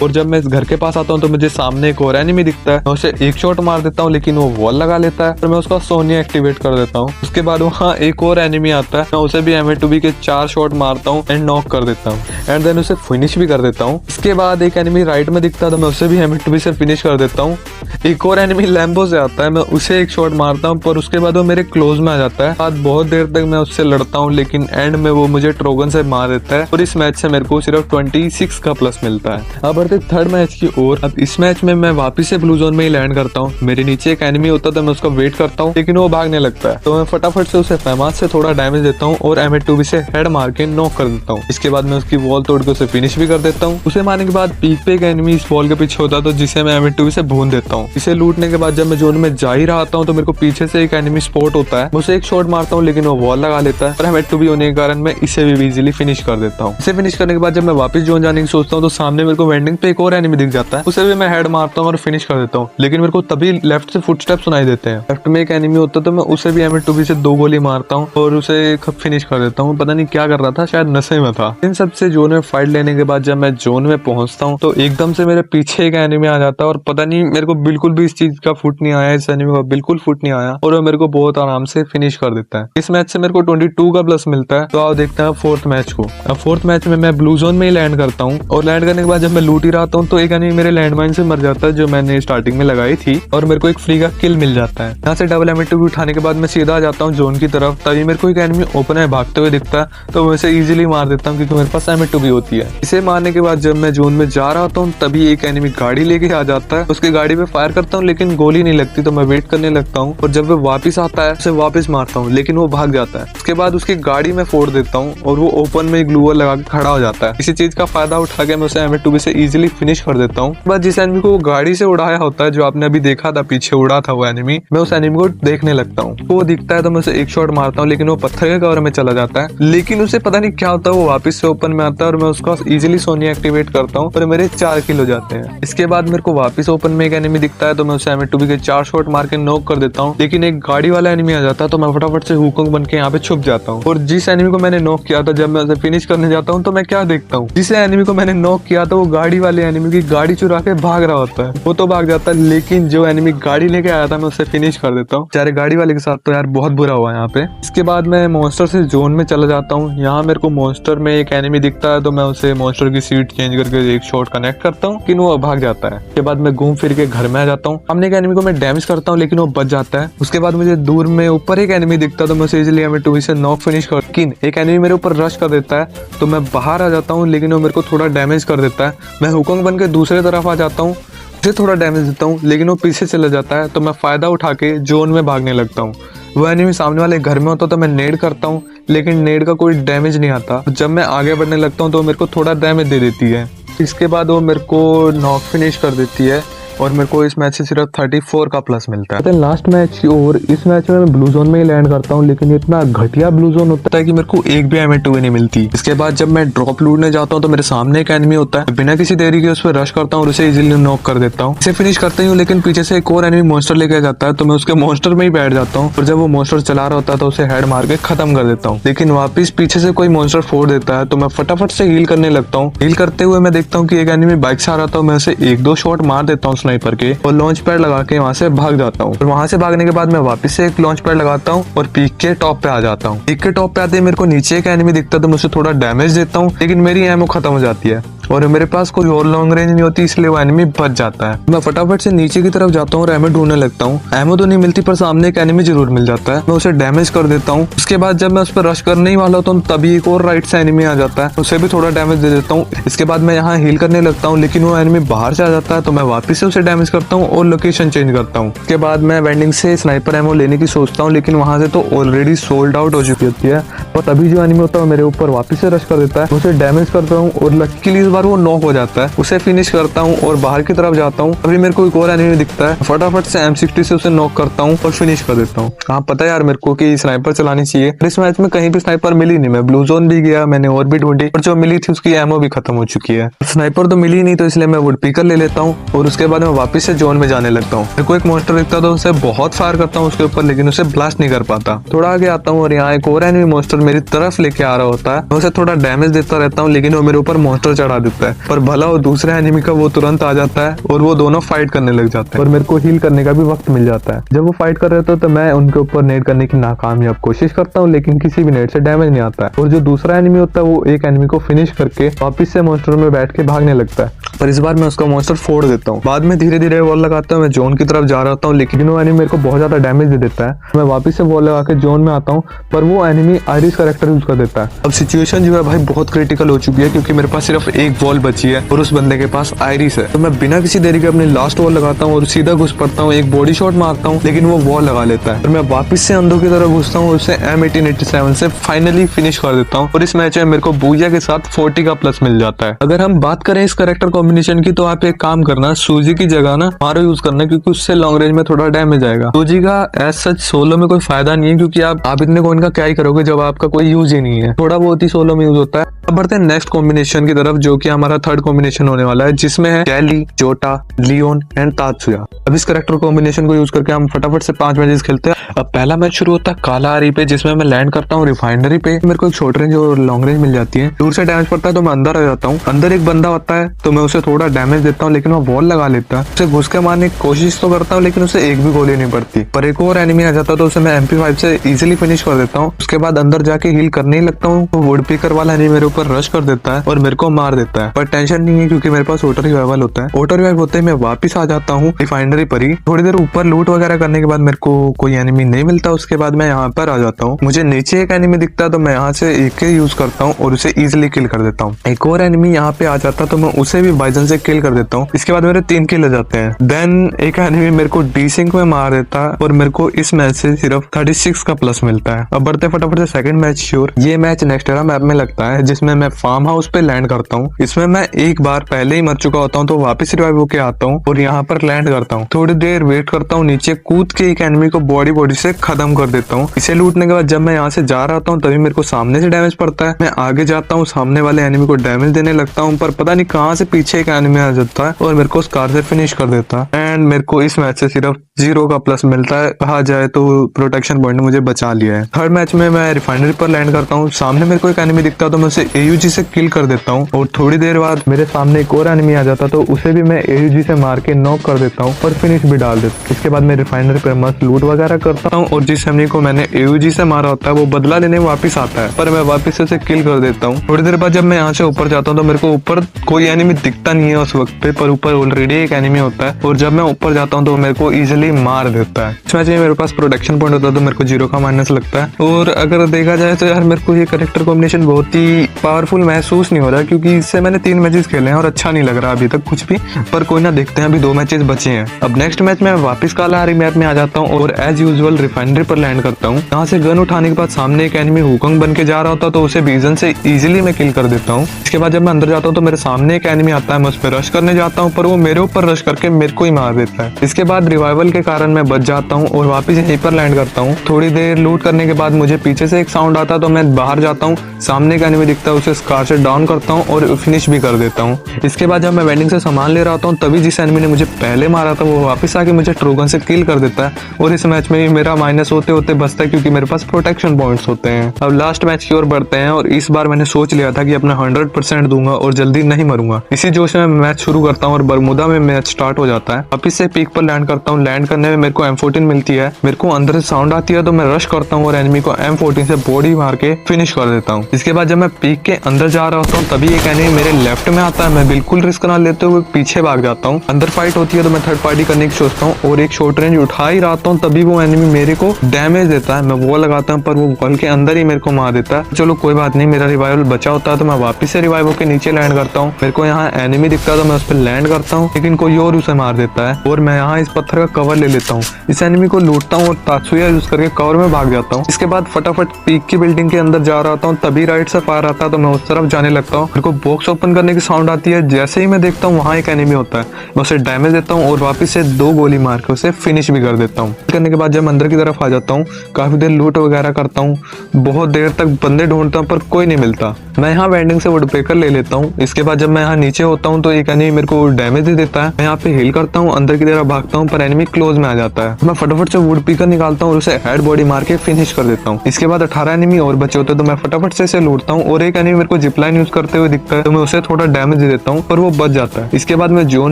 और जब मैं इस घर के पास आता हूँ तो मुझे सामने एक और एनिमी दिखता है, मैं उसे एक शॉट मार देता हूँ लेकिन वो वॉल लगा लेता है और मैं उसका सोनिया एक्टिवेट कर देता हूँ। उसके बाद वहाँ एक और एनिमी आता है, मैं उसे भी M2 के 4 शॉट मारता हूँ एंड नॉक कर देता हूँ एंड देन उसे फिनिश भी कर देता हूँ। इसके बाद एक एनिमी राइट में दिखता है तो मैं उसे भी M2 से फिनिश कर देता हूँ। एक और एनिमी लैम्बो से आता है, मैं उसे एक शॉट मारता हूँ पर उसके बाद वो मेरे क्लोज में आ जाता है। बाद बहुत देर तक मैं उससे लड़ता हूँ लेकिन एंड में वो मुझे ट्रोगन से मार देता है और इस मैच से मेरे को सिर्फ 26 का प्लस मिलता है। अब बढ़ते थर्ड मैच की ओर। अब इस मैच में मैं वापस से ब्लू जोन में ही लैंड करता हूँ। मेरे नीचे एक एनिमी होता है, मैं उसका वेट करता हूँ लेकिन वो भागने लगता है तो मैं फटाफट से उसे फैमास से थोड़ा डैमेज देता हूँ और M2 से हेड मार के नॉक कर देता हूँ। इसके बाद मैं उसकी वॉल तोड़ के उसे फिनिश भी कर देता हूँ। उसे मारने के बाद पीक पे एक एनिमी इस वॉल के पीछे होता है तो जिसे मैं M2 से भून देता हूँ। इसे लूटने के बाद जब मैं जोन में जा ही रहा हूँ तो मेरे को पीछे से एक एनिमी स्पॉट होता है, उसे एक शॉट मारता हूँ लेकिन वो वॉल लगा लेता है और M2 होने के कारण मैं इसे भी इजीली फिनिश कर देता हूँ। इसे फिनिश करने के बाद जब मैं वापस जोन जाने की सोचता हूँ तो सामने मेरे को वेंडिंग पे एक और एनिमी दिख जाता है, उसे भी मैं हेड मारता हूँ और फिनिश कर देता हूँ। लेकिन मेरे को तभी लेफ्ट से फुटस्टेप सुनाई देते हैं। लेफ्ट में एक एनिमी होता है तो मैं उसे भी M2 से 2 गोली मारता हूँ और उसे फिनिश कर देता हूँ। पता नहीं क्या कर रहा था, शायद नशे में था। इन सबसे जोन में फाइट लेने के बाद जब मैं जोन में पहुंचता हूँ तो एकदम से मेरे पीछे एक एनिमी आ जाता है और पता नहीं मेरे को बिल्कुल भी इस चीज का फुट नहीं आया, इस एनिमी का बिल्कुल फुट नहीं आया और वो मेरे को बहुत आराम से फिनिश कर देता है। इस मैच से मेरे को 22 का प्लस मिलता है। तो आओ देखते हैं फोर्थ मैच को। अब फोर्थ मैच में मैं ब्लू जोन में ही लैंड करता हूँ और लैंड करने के बाद जब मैं लूट ही रहा हूँ तो एक एनिमी मेरे लैंडमाइन से मर जाता है जो मैंने स्टार्टिंग में लगाई थी और मेरे को एक फ्री का किल मिल जाता है। यहाँ से डबल M2 उठाने के बाद मैं सीधा आ जाता हूँ जोन की तरफ। तभी मेरे को एक एनिमी ओपन है भागते हुए दिखता है तो मैं इसे इजीली मार देता हूँ क्योंकि मेरे पास M2 भी होती है। इसे मारने के बाद जब मैं जोन में जा रहा हूँ तभी एक एनिमी गाड़ी लेके आ जाता है, उसकी गाड़ी पे फायर करता हूँ लेकिन गोली नहीं लगती तो मैं वेट करने लगता हूँ और जब वो वापस आता है उसे वापस मारता हूँ लेकिन वो भाग जाता है। उसके बाद उसकी गाड़ी में फोड़ देता हूँ और वो ओपन में ग्लू वॉल लगा के खड़ा हो जाता है। इसी चीज का फायदा उठा के मैं उसे M2 से इजीली फिनिश कर देता हूँ। बस जिस एनिमी को गाड़ी से उड़ाया होता है, जो आपने अभी देखा था पीछे उड़ा था वो एनिमी, मैं उस एनिमी को देखने लगता हूँ। वो दिखता है तो मैं उसे एक शॉट मारता हूँ लेकिन वो पत्थर के कवर में चला जाता है। लेकिन उसे पता नहीं क्या होता है, वो वापस से ओपन में आता है और मैं उसका इजीली सोनिया एक्टिवेट करता हूँ और मेरे 4 किल हो जाते हैं। इसके बाद मेरे को वापस ओपन में एक एनिमी दिखता है तो मैं उसे M2 के 4 शॉट मार के नॉक कर देता हूँ। लेकिन एक गाड़ी वाला एनिमी आ जाता है तो मैं फटाफट से हुकंग बन के यहाँ पे छुप जाता हूँ। और जिस एनिमी को मैंने नॉक किया था, जब मैं उसे फिनिश करने जाता हूँ तो मैं क्या देखता हूँ, जिस एनिमी को मैंने नॉक किया था वो गाड़ी वाले एनिमी की गाड़ी चुरा के भाग रहा होता है। वो तो भाग जाता है, लेकिन जो एनिमी गाड़ी लेके आया था मैं उसे फिनिश कर देता हूँ। बेचारे गाड़ी वाले के साथ तो यार बहुत बुरा हुआ यहाँ पे। इसके बाद मैं मॉन्स्टर से जोन में चला जाता हूँ। यहाँ मेरे को मॉन्स्टर में एक एनिमी दिखता है तो मैं उसे मॉन्स्टर की सीट चेंज करके एक शॉट कनेक्ट करता हूँ, लेकिन वो भाग जाता है। उसके बाद मैं घूम फिर के घर में आ जाता हूँ। सामने एक एनिमी को मैं डैमेज करता हूँ लेकिन वो बच जाता है। उसके बाद मुझे दूर में ऊपर एक एनिमी दिखता है तो मैं उसे इजीली M2 से नॉक फिनिश कर, लेकिन एक एनिमी मेरे ऊपर रश कर देता है तो मैं बाहर आ जाता हूँ, लेकिन वो मेरे को थोड़ा डैमेज कर देता है। मैं हुकंग बन के दूसरी तरफ आ जाता हूँ, उसे थोड़ा डैमेज देता हूँ, लेकिन वो पीछे चला जाता है तो मैं फायदा उठा के जोन में भागने लगता हूँ। वो एनिमी सामने वाले घर में होता तो मैं नेड करता हूँ, लेकिन नेड का कोई डैमेज नहीं आता। जब मैं आगे बढ़ने लगता हूँ तो मेरे को थोड़ा डैमेज दे देती है। इसके बाद वो मेरे को नॉक फिनिश कर देती है और मेरे को इस मैच से सिर्फ 34 का प्लस मिलता है। लास्ट मैच की ओर इस मैच में मैं ब्लू जोन में ही लैंड करता हूँ, लेकिन इतना घटिया ब्लू जोन होता है कि मेरे को एक भी M2 नहीं मिलती। इसके बाद जब मैं ड्रॉप लूटने जाता हूँ तो मेरे सामने एक एनिमी होता है। बिना किसी देरी के उस पर रश करता हूँ और उसे इजीली नॉक कर देता हूँ। इसे फिनिश करते ही हूँ, लेकिन पीछे से एक और एनिमी मॉन्स्टर लेके जाता है तो मैं उसके मॉन्स्टर में ही बैठ जाता हूँ और जब वो मॉन्स्टर चला रहा होता है तो उसे हेड मार के खत्म कर देता हूँ। लेकिन वापिस पीछे से कोई मॉन्स्टर फोड़ देता है तो मैं फटाफट से हील करने लगता हूँ। हील करते हुए मैं देखता हूँ कि एक एनिमी बाइक से आ रहा था, मैं उसे 1-2 शॉट मार देता हूँ स्नाइपर के और लॉन्च पैड लगा के वहां से भाग जाता हूँ। और वहां से भागने के बाद मैं वापस से एक लॉन्च पैड लगाता हूँ और पीक के टॉप पे आ जाता हूँ। पीक के टॉप पे आते ही मेरे को नीचे एक एनिमी दिखता है तो मैं उसे थोड़ा डैमेज देता हूँ, लेकिन मेरी एमो खत्म हो जाती है और मेरे पास कोई और लॉन्ग रेंज नहीं होती, इसलिए वो एनिमी बच जाता है। मैं फटाफट से नीचे की तरफ जाता हूँ और एमो ढूंढने लगता हूँ। एमो तो नहीं मिलती पर सामने एक एनिमी जरूर मिल जाता है। मैं उसे डैमेज कर देता हूँ। उसके बाद जब मैं उस पर रश करने ही वाला होता हूँ तभी एक और राइट से एनिमी आ जाता है, उसे भी थोड़ा डैमेज दे देता हूँ। इसके बाद मैं यहाँ हील करने लगता हूँ, लेकिन वो एनिमी बाहर से आ जाता है तो मैं वापस से उसे डैमेज करता हूँ और लोकेशन चेंज करता हूँ। उसके बाद मैं वेंडिंग से स्नाइपर एमो लेने की सोचता हूँ, लेकिन वहां से तो ऑलरेडी सोल्ड आउट हो चुकी होती है। और तभी जो एनिमी होता है मेरे ऊपर वापस से रश कर देता है, उसे डैमेज करता हूँ और लकीली इस बार वो नॉक हो जाता है। उसे फिनिश करता हूँ और बाहर की तरफ जाता हूँ। अभी मेरे को एक और एनिमी दिखता है, फटाफट से M60 से उसे नॉक करता हूँ और फिनिश कर देता हूँ। हाँ पता है यार मेरे को कि स्नाइपर चलानी चाहिए, इस मैच में कहीं भी स्नाइपर मिली नहीं। मैं ब्लू जोन भी गया, मैंने और भी ढूंढी, और जो मिली थी उसकी एमो भी खत्म हो चुकी है। स्नाइपर तो मिली नहीं तो इसलिए मैं वुड पिकर ले लेता हूँ और उसके बाद मैं वापस से जोन में जाने लगता हूँ। मेरे को एक मॉन्स्टर दिखता तो उसे बहुत फायर करता हूँ उसके ऊपर, लेकिन उसे ब्लास्ट नहीं कर पाता। थोड़ा आगे आता हूँ और यहाँ एक और एनिमी मॉन्स्टर मेरी तरफ लेके आ रहा होता है। मैं उसे थोड़ा डैमेज देता रहता हूँ, लेकिन वो मेरे ऊपर मॉन्स्टर चढ़ा देता है। पर भला वो दूसरे एनिमी का वो तुरंत आ जाता है और वो दोनों फाइट करने लग जाते हैं और मेरे को हील करने का भी वक्त मिल जाता है। जब वो फाइट कर रहे थे तो मैं उनके ऊपर नेट करने की नाकामयाब कोशिश करता हूँ, लेकिन किसी भी नेट से डैमेज नहीं आता है। और जो दूसरा एनिमी होता है वो एक एनिमी को फिनिश करके वापस से मॉन्स्टर में बैठ के भागने लगता है, पर इस बार मैं उसका मॉन्स्टर फोड़ देता हूँ। बाद में धीरे धीरे वॉल लगाता हूँ, मैं जोन की तरफ जा रहा हूँ, लेकिन वो एनिमी मेरे को बहुत ज्यादा डैमेज दे देता है। मैं वापस से वॉल लगा के जोन में आता हूँ, पर वो एनिमी आयरिस कैरेक्टर यूज कर देता है। अब सिचुएशन जो है भाई बहुत क्रिटिकल हो चुकी है, क्योंकि मेरे पास सिर्फ एक वॉल बची है और उस बंदे के पास आयरिस है। तो मैं बिना किसी देरी के अपनी लास्ट वॉल लगाता हूँ और सीधा घुस पड़ता हूँ, एक बॉडी शॉट मारता हूँ, लेकिन वो वॉल लगा लेता है। और मैं वापस से अंदर की तरफ घुसता हूँ, उसे M1887 से फाइनली फिनिश कर देता हूँ और इस मैच में मेरे को बूया के साथ 40 का प्लस मिल जाता है। अगर हम बात करें इस कैरेक्टर कॉम्बिनेशन की तो आप एक काम करना, सूजी की जगह ना मारो यूज करना, क्योंकि उससे लॉन्ग रेंज में थोड़ा डैमेज आएगा। सूजी का एज सच सोलो में कोई फायदा नहीं है, क्योंकि आप इतने कॉइन का क्या ही करोगे जब आपका कोई यूज ही नहीं है। थोड़ा बहुत ही सोलो में यूज होता है। अब बढ़ते हैं नेक्स्ट कॉम्बिनेशन की तरफ, जो कि हमारा थर्ड कॉम्बिनेशन होने वाला है, जिसमें है कैली, जोटा, लियोन एंड तात्सुया। अब इस कैरेक्टर कॉम्बिनेशन को यूज करके हम फटाफट से 5 मैचेस खेलते हैं। अब पहला मैच शुरू होता है कालाहारी पे, जिसमें मैं लैंड करता हूँ रिफाइनरी पे। मेरे को एक शॉर्ट रेंज और लॉन्ग रेंज मिल जाती है। दूर से डैमेज पड़ता है तो मैं अंदर आ जाता हूँ। अंदर एक बंदा होता है तो मैं उसे थोड़ा डैमेज देता हूँ, लेकिन वो वॉल लगा लेता है। उसे घुस के मारने की कोशिश तो करता हूँ, लेकिन उसे एक भी गोली नहीं पड़ती। पर एक और एनिमी आ जाता है तो उसे मैं MP5 से इजीली फिनिश कर देता हूँ। उसके बाद अंदर जाके हील करने ही लगता हूँ, तो वुड पिकर वाला एनिमी मेरे ऊपर रश कर देता है और मेरे को मार देता है। पर टेंशन नहीं है, क्योंकि मेरे पास ऑटो रिवाइवल होता है। ऑटो रिवाइव होते ही मैं वापस आ जाता हूँ रिफाइनरी पर ही। थोड़ी देर ऊपर लूट वगैरह करने के बाद मेरे को कोई एनिमी नहीं मिलता। उसके बाद मैं यहाँ पर आ जाता हूँ। मुझे नीचे एक एनिमी दिखता है तो मैं यहाँ से AK यूज करता हूँ और उसे इजिली किल कर देता हूँ। एक और एनिमी यहाँ पे आ जाता तो मैं उसे भी बाइजन से किल कर देता हूँ। इसके बाद मेरे 3 किल हो जाते हैं। देन एक एनिमी मेरे को D-Sync में मार देता है और मेरे को इस मैच से सिर्फ 36 का प्लस मिलता है। अब बढ़ते फटाफट से सेकंड मैच श्योर। ये मैच नेक्स्टेरा मैप में लगता है, जिसमें मैं फार्म हाउस पे लैंड करता हूँ। इसमें मैं एक बार पहले ही मर चुका होता हूँ तो वापस रिवाइव होके आता हूँ और यहाँ पर लैंड करता हूँ। थोड़ी देर वेट करता हूँ, नीचे कूद के एक एनिमी को बॉडी से खत्म कर देता हूँ। इसे लूटने के बाद जब मैं यहाँ से जा रहा हूँ तभी मेरे को सामने से डैमेज पड़ता है। मैं आगे जाता हूँ, सामने वाले एनिमी को डैमेज देने लगता हूँ, पर पता नहीं कहाँ से पीछे पीछे एक एनिमी आ जाता है और मेरे को स्कार से फिनिश कर देता है। एंड मेरे को इस मैच से सिर्फ 0 का प्लस मिलता है, कहा जाए तो प्रोटेक्शन पॉइंट मुझे बचा लिया है। थर्ड मैच में मैं रिफाइनरी पर लैंड करता हूँ। सामने मेरे को एक एनिमी दिखता है तो मैं उसे AUG से किल कर देता हूँ और थोड़ी देर बाद मेरे सामने एक और एनिमी आ जाता तो उसे भी मैं AUG से मार के नॉक कर देता हूँ और फिनिश भी डाल देता हूँ। इसके बाद मैं रिफाइनरी पर मस्त लूट वगैरह करता हूँ और जिस एनिमी को मैंने AUG से मारा होता है वो बदला लेने वापिस आता है, पर मैं वापिस उसे किल कर देता हूँ। थोड़ी देर बाद जब मैं यहाँ से ऊपर जाता हूँ तो मेरे को ऊपर कोई एनिमी दिखता नहीं है उस वक्त पे, पर ऊपर ऑलरेडी एक एनिमी होता है और जब मैं ऊपर जाता हूँ तो मेरे को इजिली मार देता है। इस मैच में मेरे पास प्रोटेक्शन पॉइंट होता है तो मेरे को 0 का माइनस लगता है। और अगर देखा जाए तो यार मेरे को ये कैरेक्टर कॉम्बिनेशन बहुत ही पावरफुल महसूस नहीं हो रहा, क्योंकि इससे मैंने 3 मैचेस खेले हैं और अच्छा नहीं लग रहा अभी तक कुछ भी, पर कोई ना, देखते हैं, अभी 2 मैचेस बचे हैं। अब नेक्स्ट मैच में वापस कालाहारी मैप में आ जाता हूँ और एज यूजुअल रिफाइनरी पर लैंड करता हूँ। यहाँ से गन उठाने के बाद सामने एक एनिमी हुकंग बन के जा रहा होता तो उसे विजन से इजिली मैं किल कर देता हूँ। इसके बाद जब मैं अंदर जाता हूँ तो मेरे सामने एक एनिमी आता है, मैं उस पर रश करने जाता हूँ पर वो मेरे ऊपर रश करके मेरे को ही मार देता है। इसके बाद रिवाइवल के कारण मैं बच जाता हूँ और वापस यहीं पर लैंड करता हूँ। थोड़ी देर लूट करने के बाद मुझे पीछे से एक साउंड आता है तो मैं बाहर जाता हूँ, सामने एक एनिमी दिखता है उसे स्कार से डाउन करता हूँ और फिनिश भी कर देता हूँ। इसके बाद जब मैं वेंडिंग से सामान ले रहा होता हूँ तभी जिस एनिमी ने मुझे पहले मारा था वो वापस आके मुझे ट्रोगन से किल कर देता है और इस मैच में मेरा माइनस होते होते बचता है क्योंकि मेरे पास प्रोटेक्शन पॉइंट्स होते हैं। अब लास्ट मैच की ओर बढ़ते हैं और इस बार मैंने सोच लिया था कि अपना 100% दूंगा और जल्दी नहीं मरूंगा। इसी जोश में मैच शुरू करता हूँ और बरमुदा में मैच स्टार्ट हो जाता है। वापिस से पीक पर लैंड करता हूँ। लैंड करने में मेरे को M14 मिलती है, मेरे को अंदर से साउंड आती है तो मैं रश करता हूँ और एनिमी को M14 से बॉडी मार के फिनिश कर देता हूँ। इसके बाद जब मैं पीक के अंदर जा रहा होता हूँ तभी एक एनिमी मेरे लेफ्ट में आता है, मैं बिल्कुल रिस्क ना लेते हुए पीछे भाग जाता हूँ। अंदर फाइट होती है तो मैं थर्ड पार्टी करने की सोचता हूँ और एक शॉर्ट रेंज उठा ही रहता हूँ तभी वो एनिमी मेरे को डैमेज देता है। मैं वो लगाता हूँ पर वो वॉल के अंदर ही मेरे को मार देता है। चलो कोई बात नहीं, मेरा रिवाइवल बचा होता है तो मैं वापस से रिवाइवल के नीचे लैंड करता हूँ। मेरे को यहाँ एनिमी दिखता है तो मैं उस पर लैंड करता हूँ लेकिन कोई और उसे मार देता है और मैं यहाँ इस पत्थर का कवर ले लेता हूँ। इस एनिमी को लूटता हूँ और तात्सुया यूज करके कवर में भाग जाता हूँ। इसके बाद फटाफट पीक की बिल्डिंग के अंदर जा रहा हूँ तभी राइट से फायर आता है तो मैं उस तरफ जाने लगता हूँ। मेरे को बॉक्स ओपन करने की साउंड आती है, जैसे ही मैं देखता हूँ वहाँ एक एनिमी होता है, मैं उसे डैमेज देता हूँ और वापस से 2 गोली मार के उसे फिनिश भी कर देता हूँ। करने के बाद जब मैं अंदर की तरफ आ जाता हूँ काफी देर लूट वगैरह करता हूँ, बहुत देर तक बंदे ढूंढता हूँ पर कोई नहीं मिलता। मैं यहाँ वेंडिंग से वुडपेकर ले लेता हूँ। इसके बाद जब मैं यहाँ नीचे होता हूँ तो एक एनिमी मेरे को डैमेज दे देता है। मैं यहाँ पे हील करता हूँ, अंदर की तरफ भागता हूँ पर एनिमी क्लोज में आ जाता है। मैं फटाफट से वुडपेकर निकालता हूँ और उसे हेड बॉडी मार के फिनिश कर देता हूँ। इसके बाद 18 एनिमी और बचे होते तो मैं फटाफट से इसे लूटता हूँ और एक एनिमी मेरे को जिपलाइन यूज करते हुए दिखता है तो मैं उसे थोड़ा डैमेज दे देता हूँ पर वो बच जाता है। इसके बाद मैं जोन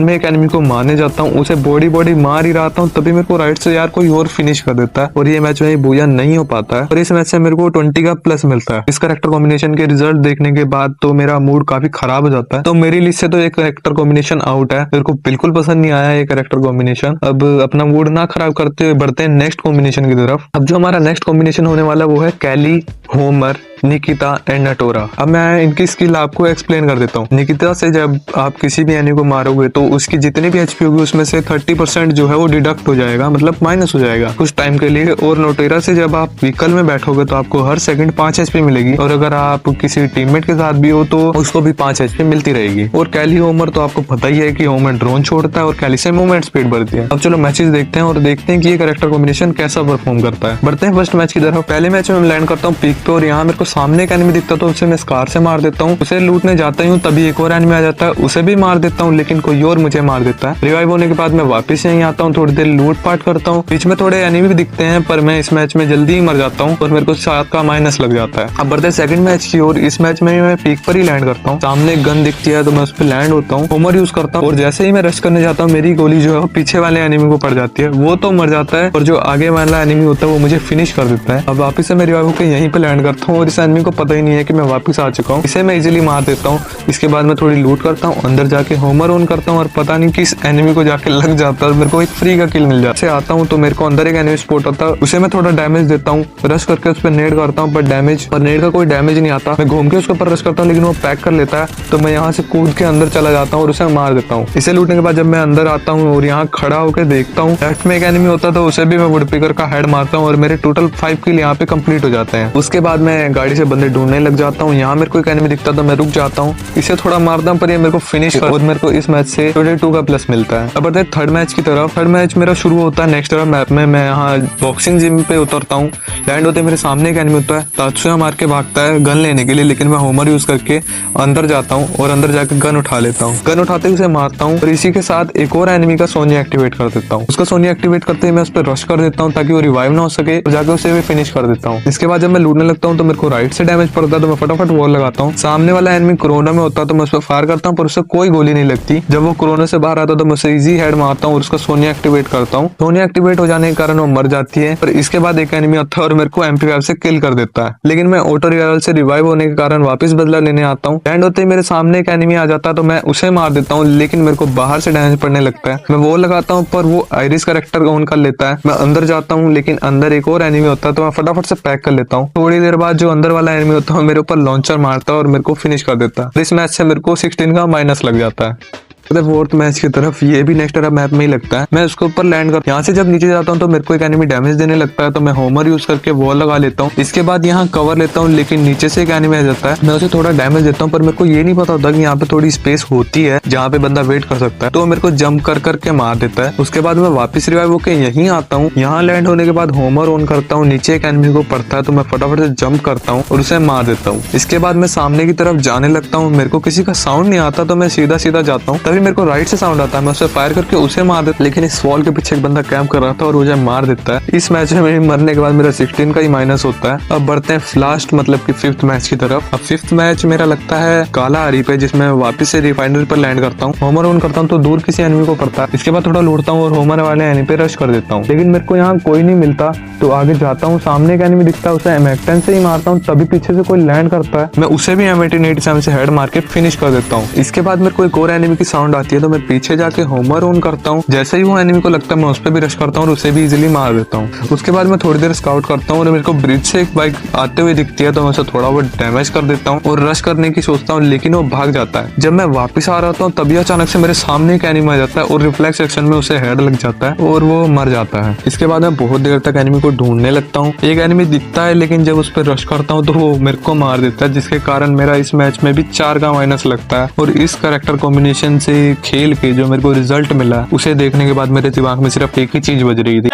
में एक एनिमी को मारने जाता हूँ, उसे बॉडी मार ही रहा हूँ तभी मेरे को राइट से यार कोई और फिनिश कर देता है और ये मैच में बूया नहीं हो पाता है और इस मैच से मेरे को 20 का प्लस मिलता है। इस कैरेक्टर कॉम्बिनेशन के रिजल्ट देखने के बाद तो मेरा मूड काफी खराब हो जाता है। तो मेरी लिस्ट से तो ये कैरेक्टर कॉम्बिनेशन आउट है, मेरे को बिल्कुल पसंद नहीं आया ये कैरेक्टर कॉम्बिनेशन। अब अपना मूड ना खराब करते हुए बढ़ते हैं नेक्स्ट कॉम्बिनेशन की तरफ। अब जो हमारा नेक्स्ट कॉम्बिनेशन होने वाला वो है कैली, होमर, निकिता एंड नटोरा। अब मैं इनकी स्किल आपको एक्सप्लेन कर देता हूँ। निकिता से जब आप किसी भी एनिमी को मारोगे तो उसकी जितनी भी एचपी होगी उसमें से 30% जो है वो डिडक्ट हो जाएगा, मतलब माइनस हो जाएगा कुछ टाइम के लिए। और नटोरा से जब आप व्हीकल में बैठोगे तो आपको हर सेकंड 5 एचपी मिलेगी और अगर आप किसी टीममेट के साथ भी हो तो उसको भी 5 एचपी मिलती रहेगी। और कैली होमर तो आपको पता ही है कि होमर ड्रोन छोड़ता है और कैली से मूवमेंट स्पीड बढ़ती है। अब चलो मैचेस देखते हैं और देखते हैं कि ये कैरेक्टर कॉम्बिनेशन कैसा परफॉर्म करता है। बढ़ते हैं फर्स्ट मैच की तरफ। पहले मैच में मैं लैंड करता हूँ पीक पे और यहाँ मेरे को सामने एक एनिमी दिखता तो उसे मैं स्कार से मार देता हूँ। उसे लूटने जाता हूँ तभी एक और एनिमी आ जाता है, उसे भी मार देता हूँ लेकिन कोई और मुझे मार देता है। रिवाइव होने के बाद मैं वापस यहीं आता हूँ, थोड़ी देर लूट पाट करता हूँ। बीच में थोड़े एनिमी भी दिखते हैं पर मैं इस मैच में जल्दी ही मर जाता हूँ और मेरे को 7 का माइनस लग जाता है। अब बढ़ते सेकंड मैच की ओर। इस मैच में मैं पीक पर ही लैंड करता हूँ। सामने एक गन दिखती है तो मैं उस पर लैंड होता हूँ, होमर यूज करता हूँ और जैसे ही मैं रश करने जाता हूँ मेरी गोली जो है पीछे वाले एनिमी को पड़ जाती है, वो तो मर जाता है और जो आगे वाला एनिमी होता है वो मुझे फिनिश कर देता है। अब वापस से मैं रिवाइव होकर यहीं पे लैंड करता हूँ और इस एनिमी को पता ही नहीं है कि मैं वापस आ चुका हूँ। इसे मैं इजीली मार देता हूँ। इसके बाद मैं थोड़ी लूट करता हूँ, अंदर जाके होमर ऑन करता हूँ और पता नहीं किस एनिमी को जाके लग जाता है, मेरे को एक फ्री का किल मिल जाता है। से आता हूँ तो मेरे को अंदर एक एनिमी स्पॉट होता है, उसे मैं थोड़ा डैमेज देता हूँ, रश करके उस पर नेड करता हूँ पर नेड का कोई डैमेज नहीं आता। मैं घूम के उसके ऊपर रश करता हूँ लेकिन वो पैक कर लेता है तो मैं यहाँ से कूद के अंदर चला जाता हूँ और उसे मार देता हूँ। इसे लूटने के बाद जब मैं अंदर आता हूँ और यहाँ खड़ा होकर देखता हूँ लेफ्ट में एक एनिमी होता है तो उसे भी मैं वुडपेकर का हेड मारता हूँ और मेरे टोटल 5 किल यहाँ पे कंप्लीट हो जाते हैं। उसके बाद मैं गाड़ी से बंदे ढूंढने लग जाता हूँ। यहाँ मेरे को एक एनिमी दिखता तो मैं रुक जाता हूँ, इसे थोड़ा मारता हूँ पर ये मेरे को फिनिश और मेरे को इस मैच से 22 का प्लस मिलता है। अब बढ़ते हैं थर्ड मैच की तरफ। थर्ड मैच मेरा शुरू होता है नेक्स्ट तरफ मैप में। मैं यहाँ बॉक्सिंग जिम पे उतरता हूँ। लैंड होते मेरे सामने एक एनिमी होता है, तात्सुया मार के भागता है गन लेने के लिए, लेकिन मैं होमर यूज करके अंदर जाता हूँ और अंदर जाके गन उठा लेता हूँ। गन उठाते ही उसे मारता हूँ और इसी के साथ एक और एनिमी का सोनिया एक्टिवेट कर देता हूँ। उसका सोनिया एक्टिवेट करते ही मैं उस पर रश कर देता हूँ ताकि वो रिवाइव ना हो सके और जाके उसे भी फिनिश कर देता हूँ। इसके बाद जब मैं लूटने लगता हूँ तो मेरे को राइट से डैमेज पड़ता है, तो मैं फटाफट वॉल लगाता हूँ। सामने वाला एनिमी कोरोना में होता है तो मैं उस पर फायर करता हूँ पर उससे कोई गोली नहीं लगती। जब वो कोरोना से बाहर आता है तो मैं उसे इजी हेड मारता हूँ और उसका सोनिया एक्टिवेट करता हूँ। सोनिया एक्टिवेट हो जाने के कारण वो मर जाती है। पर इसके बाद एक एनिमी आता है और मेरे को MP5 से किल कर देता है, लेकिन मैं ऑटो रिवाइवल से रिवाइव होने के कारण वापस बदला लेने आता हूँ। लैंड होते ही मेरे सामने एक एनिमी आ जाता है तो मैं उसे मार देता हूँ, लेकिन मेरे को बाहर से डैमेज पड़ने लगता है। मैं वो लगाता हूँ पर वो आयरिस कैरेक्टर ऑन कर लेता है। मैं अंदर जाता हूँ लेकिन अंदर एक और एनिमी होता है तो मैं फटाफट से पैक कर लेता हूँ। थोड़ी देर बाद जो अंदर वाला एनिमी होता है मेरे ऊपर लॉन्चर मारता है और मेरे को फिनिश कर देता है। इस मैच से मेरे को 16 का माइनस लग जाता है। फोर्थ मैच की तरफ, ये भी नेक्स्ट तरफ मैप में ही लगता है। मैं उसके ऊपर लैंड कर यहाँ से जब नीचे जाता हूँ तो मेरे को एक एनिमी डैमेज देने लगता है, तो मैं होमर यूज करके वॉल लगा लेता हूँ। इसके बाद यहाँ कवर लेता हूँ, लेकिन नीचे से एक एनिमी आ जाता है। मैं उसे थोड़ा डैमेज देता हूँ पर मेरे को ये नहीं पता होता कि यहाँ पे थोड़ी स्पेस होती है जहाँ पे बंदा वेट कर सकता है, तो मेरे को जंप कर करके मार देता है। उसके बाद मैं वापस रिवाइव होकर यहीं आता हूँ। यहाँ लैंड होने के बाद होमर ऑन करता हूँ, नीचे एक एनिमी को पड़ता है तो मैं फटाफट से जंप करता हूँ और उसे मार देता हूँ। इसके बाद मैं सामने की तरफ जाने लगता हूँ। मेरे को किसी का साउंड नहीं आता तो मैं सीधा सीधा जाता हूँ। तभी मेरे को राइट से आता है, मैं उसे फायर करके उसे मार देता, लेकिन इस वॉल के पीछे एक बंदा कैंप कर रहा था और मुझे मार देता है। इस मैच में मेरे मरने के बाद मेरा 16 का ही माइनस होता है। अब बढ़ते हैं लास्ट मतलब कि फिफ्थ मैच की तरफ। अब फिफ्थ मैच मेरा लगता है काला आरी पे, जिसमें वापस से रिफाइनरी पर लैंड करता हूँ। होमर ऑन करता हूँ तो दूर किसी एनिमी को पड़ता है। इसके बाद थोड़ा लूटता हूँ और होमर वाले एनिमी पे रश कर देता हूँ, लेकिन मेरे को यहाँ कोई नहीं मिलता तो आगे जाता हूँ। सामने एक एनिमी दिखता है, उसे M10 से ही मारता हूँ, तभी पीछे से कोई लैंड करता है। मैं उसे भी M18 से हेड मार के फिनिश कर देता हूँ। इसके बाद मेरे को एक और एनिमी की साउंड आती है तो मैं पीछे जाके होमर ऑन करता हूँ। जैसे ही वो एनिमी को लगता है मैं उस पर भी रश करता हूँ और उसे भी इजीली मार देता हूँ। उसके बाद मैं थोड़ी देर स्काउट करता हूँ और मेरे को ब्रिज से एक बाइक आते हुए दिखती है तो मैं उसे थोड़ा बहुत डैमेज कर देता हूँ और रश करने की सोचता हूँ, लेकिन वो भाग जाता है। जब मैं वापस आ रहा हूँ तभी अचानक से मेरे सामने एक एनिमी आ जाता है और रिफ्लेक्स एक्शन में उसे हेड लग जाता है और वो मर जाता है। इसके बाद मैं बहुत देर तक एनिमी को ढूंढने लगता हूँ। एक एनिमी दिखता है, लेकिन जब उस पर रश करता हूँ तो वो मेरे को मार देता है, जिसके कारण मेरा इस मैच में भी 4 का माइनस लगता है। और इस कैरेक्टर कॉम्बिनेशन से खेल के जो मेरे को रिजल्ट मिला उसे देखने के बाद मेरे दिमाग में सिर्फ एक ही चीज बज रही थी,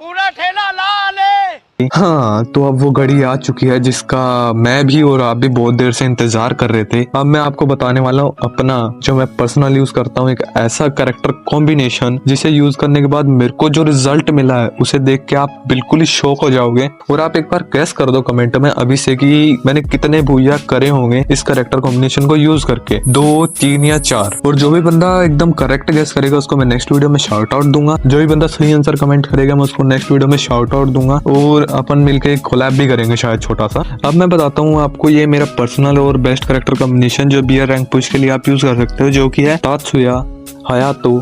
पूरा ठेला ला ले। हाँ, तो अब वो घड़ी आ चुकी है जिसका मैं भी और आप भी बहुत देर से इंतजार कर रहे थे। अब मैं आपको बताने वाला हूँ अपना जो मैं पर्सनल यूज करता हूँ, एक ऐसा कैरेक्टर कॉम्बिनेशन जिसे यूज करने के बाद मेरे को जो रिजल्ट मिला है उसे देख के आप बिल्कुल ही शॉक हो जाओगे। और आप एक बार गैस कर दो कमेंट में अभी से कि मैंने कितने भूया करे होंगे इस कैरेक्टर कॉम्बिनेशन को यूज करके, 2, 3 या 4। और जो भी बंदा एकदम करेक्ट गैस करेगा उसको मैं नेक्स्ट वीडियो में शाउट आउट दूंगा। जो भी बंदा सही आंसर कमेंट करेगा मैं उसको नेक्स्ट वीडियो में शाउट आउट दूंगा और अपन मिलके एक कोलैब भी करेंगे शायद छोटा सा। अब मैं बताता हूँ आपको ये मेरा पर्सनल और बेस्ट कैरेक्टर कॉम्बिनेशन जो BR रैंक पुश के लिए आप यूज कर सकते हो, जो कि है तात्सुया, हयातो,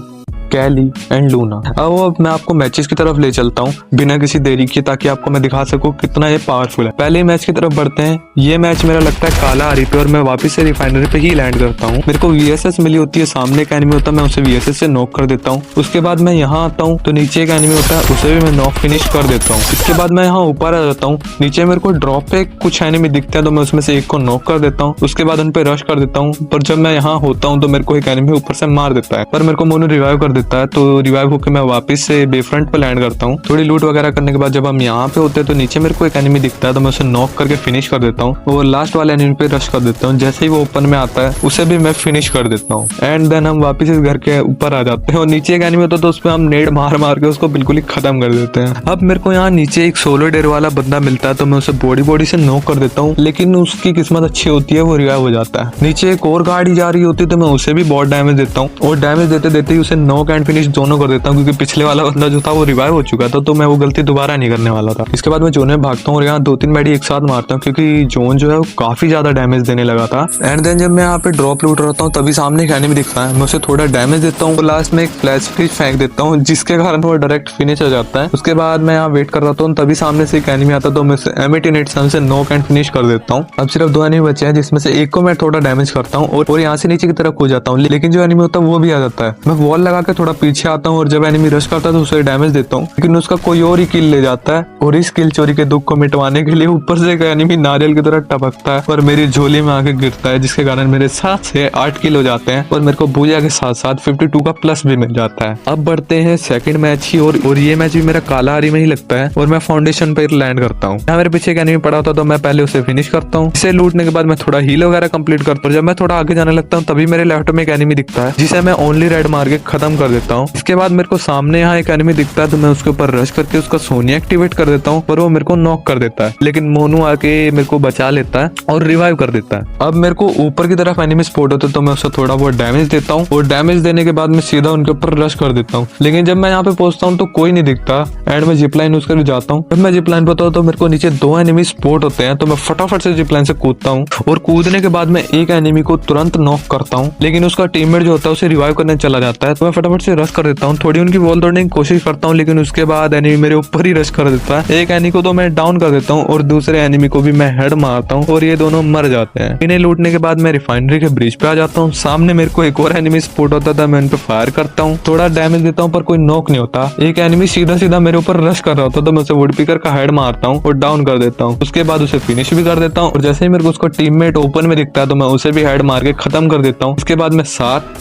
कैली एंड लूना। अब मैं आपको मैचेस की तरफ ले चलता हूँ बिना किसी देरी के, ताकि आपको मैं दिखा सकूं कितना ये पावरफुल है। पहले मैच की तरफ बढ़ते हैं। ये मैच मेरा लगता है काला आरी पे और मैं वापस से रिफाइनरी पे ही लैंड करता हूँ। मेरे को VSS मिली होती है, सामने एक एनिमी होता है, मैं उसे VSS से नॉक कर देता हूँ। उसके बाद मैं यहाँ आता हूँ तो नीचे एक एनिमी होता है, उसे भी मैं नॉक फिनिश कर देता हूँ। इसके बाद मैं यहाँ ऊपर आ जाता हूँ। नीचे मेरे को ड्रॉप पे कुछ एनिमी दिखते हैं तो मैं उसमें से एक को नॉक कर देता हूँ। उसके बाद उन पे रश कर देता हूँ, पर जब मैं यहाँ होता हूँ तो मेरे को एक एनिमी ऊपर से मार देता है, पर मेरे को मोनो रिवाइव कर देता है। तो रिवाइव होकर मैं वापस से बे फ्रंट पे लैंड करता हूँ। थोड़ी लूट वगैरह करने के बाद जब हम यहाँ पे होते हैं तो नीचे मेरे को एक एनिमी दिखता है तो मैं उसे नॉक करके फिनिश कर देता हूँ और लास्ट वाले एनिमी पे रश कर देता हूँ। जैसे ही वो ओपन में आता है उसे भी मैं फिनिश कर देता हूँ एंड देन हम वापस इस घर के ऊपर आ जाते हैं और नीचे एक एनिमी होता है तो उस पर हम नेड मार मार के उसको बिल्कुल ही खत्म कर देते हैं। अब मेरे को यहाँ नीचे एक सोलो डेर वाला बंदा मिलता है तो मैं उसे बॉडी से नॉक कर देता हूँ, लेकिन उसकी किस्मत अच्छी होती है, वो रिवाइव हो जाता है। नीचे एक और गाड़ी जा रही होती है तो मैं उसे भी बहुत डैमेज देता हूँ और डैमेज देते देते ही उसे नॉक एंड फिनिश दोनों कर देता हूँ, क्योंकि पिछले वाला बंदा जो था वो रिवाइव हो चुका था तो मैं वो गलती दोबारा नहीं करने वाला था। इसके बाद मैं जोन में भागता हूँ और यहाँ 2-3 बैडी एक साथ मारता हूँ, क्योंकि जोन जो है वो काफी ज्यादा डैमेज देने लगा था। एंड देन जब मैं यहाँ पे ड्रॉप लूट रहता हूँ तभी सामने एक एनिमी दिखता है, मैं उसे थोड़ा डैमेज देता हूँ और लास्ट में एक फ्लैश फ्रीज फेंक देता हूँ, जिसके कारण वो डायरेक्ट फिनिश हो जाता है। उसके बाद मैं यहाँ वेट कर रहा हूँ तभी सामने से एक एनिमी आता है तो मैं M18 से नॉक एंड फिनिश कर देता हूँ। अब सिर्फ 2 एनिमी बचे हैं, जिसमें से एक को मैं थोड़ा डैमेज करता हूँ और यहाँ से नीचे की तरफ हो जाता हूँ, लेकिन जो एनिमी होता है वो भी आ जाता है। मैं वॉल लगा के थोड़ा पीछे आता हूँ और जब एनिमी रश करता है तो उसे डैमेज देता हूँ, लेकिन उसका कोई और ही किल ले जाता है। और इस किल चोरी के दुख को मिटवाने के लिए ऊपर से एक एनिमी नारियल की तरह टपकता है और मेरी झोली में आके गिरता है, जिसके कारण मेरे 7 से 8 किल हो जाते हैं और मेरे को बूया के साथ साथ 52 का प्लस भी मिल जाता है। अब बढ़ते हैं सेकंड मैच की और ये मैच भी मेरा कालाहारी में ही लगता है और मैं फाउंडेशन पर लैंड करता हूँ। यहाँ मेरे पीछे एक एनिमी पड़ा होता तो मैं पहले उसे फिनिश करता हूँ। इसे लूटने के बाद मैं थोड़ा हील वगैरह कंप्लीट करता हूँ। जब मैं थोड़ा आगे जाने लगता हूँ तभी मेरे लेफ्ट में एक एनिमी दिखता है, जिसे मैं ओनली रेड मार के खत्म कर देता हूँ। इसके बाद मेरे को सामने यहाँ एक एनिमी दिखता है तो मैं उसके ऊपर रश करके उसका सोनी एक्टिवेट कर देता हूँ और वो मेरे को नॉक कर देता है, लेकिन मोनू आके मेरे को बचा लेता है और रिवाइव कर देता है। अब मेरे को ऊपर की तरफ एनिमी स्पॉट होते तो मैं उसे थोड़ा बहुत डैमेज देता हूँ और डैमेज देने के बाद मैं सीधा उनके ऊपर रश कर देता हूँ। लेकिन जब मैं यहाँ पे पहुंचता हूँ तो कोई नहीं दिखता। एंड में जिप लाइन यूज कर जाता हूँ। जब मैं जिप लाइन पे होता हूँ तो मेरे को नीचे 2 एनिमी स्पॉट होते हैं तो मैं फटाफट से जिप लाइन से कूदता हूँ और कूदने के बाद मैं एक एनिमी को तुरंत नॉक करता हूँ, लेकिन उसका टीममेट जो होता है उसे रिवाइव करने चला जाता है तो मैं फटाफट से रश कर देता हूँ। थोड़ी उनकी वॉल तोड़ने की कोशिश करता हूँ, लेकिन उसके बाद एनिमी मेरे ऊपर ही रश कर देता है। एक एनिमी को तो मैं डाउन कर देता हूँ और दूसरे एनिमी को भी मैं हेड मारता हूँ और ये दोनों मर जाते हैं। इन्हें लूटने के बाद मैं रिफाइनरी के ब्रिज पे आ जाता हूँ। सामने मेरे को एक और एनिमी स्पॉट होता था, मैं उन पे फायर करता हूँ, थोड़ा डैमेज देता हूँ पर कोई नॉक नहीं होता। एक एनिमी सीधा सीधा मेरे ऊपर रश कर रहा होता तो मैं उसे वुड पिकर का हेड मारता हूँ और डाउन कर देता हूँ। उसके बाद उसे फिनिश भी कर देता हूँ और जैसे ही मेरे को उसका टीममेट ओपन में दिखता है तो मैं उसे भी हेड मार के खत्म कर देता हूँ। उसके बाद मैं 7,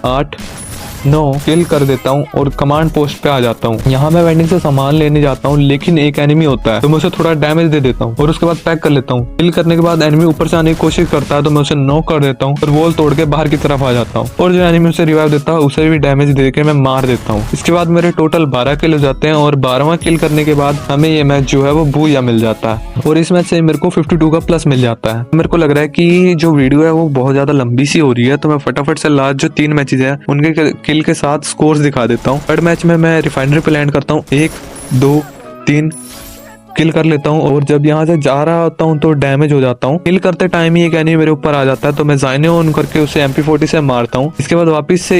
8, 9 किल कर देता हूँ और कमांड पोस्ट पे आ जाता हूँ। यहाँ मैं वेंडिंग से सामान लेने जाता हूँ, लेकिन एक एनिमी होता है तो मैं उसे थोड़ा डैमेज दे देता हूँ और उसके बाद पैक कर लेता हूँ। किल करने के बाद एनिमी ऊपर से आने की कोशिश करता है तो मैं उसे नॉक कर देता हूँ और वॉल तोड़ के बाहर की तरफ आ जाता हूँ और जो एनिमी उसे रिवाइव देता है उसे भी डैमेज दे के मैं मार देता हूँ। इसके बाद मेरे टोटल 12 किल हो जाते हैं और 12वां किल करने के बाद हमें ये मैच जो है वो बूया मिल जाता है और इस मैच से मेरे को 52 का प्लस मिल जाता है। मेरे को लग रहा है कि जो वीडियो है वो बहुत ज्यादा लंबी सी हो रही है तो मैं फटाफट से लास्ट जो 3 मैचेज है उनके किल के साथ स्कोर दिखा देता हूँ। थर्ड मैच में मैं रिफाइनरी पे लैंड करता हूँ, 1, 2, 3 किल कर लेता हूँ और जब यहाँ से जा रहा होता हूँ तो डैमेज हो जाता हूँ। किल करते टाइम ही एक एनिमी मेरे ऊपर आ जाता है तो मैं जाइने ऑन करके उसे MP40 से मारता हूँ। इसके बाद वापस से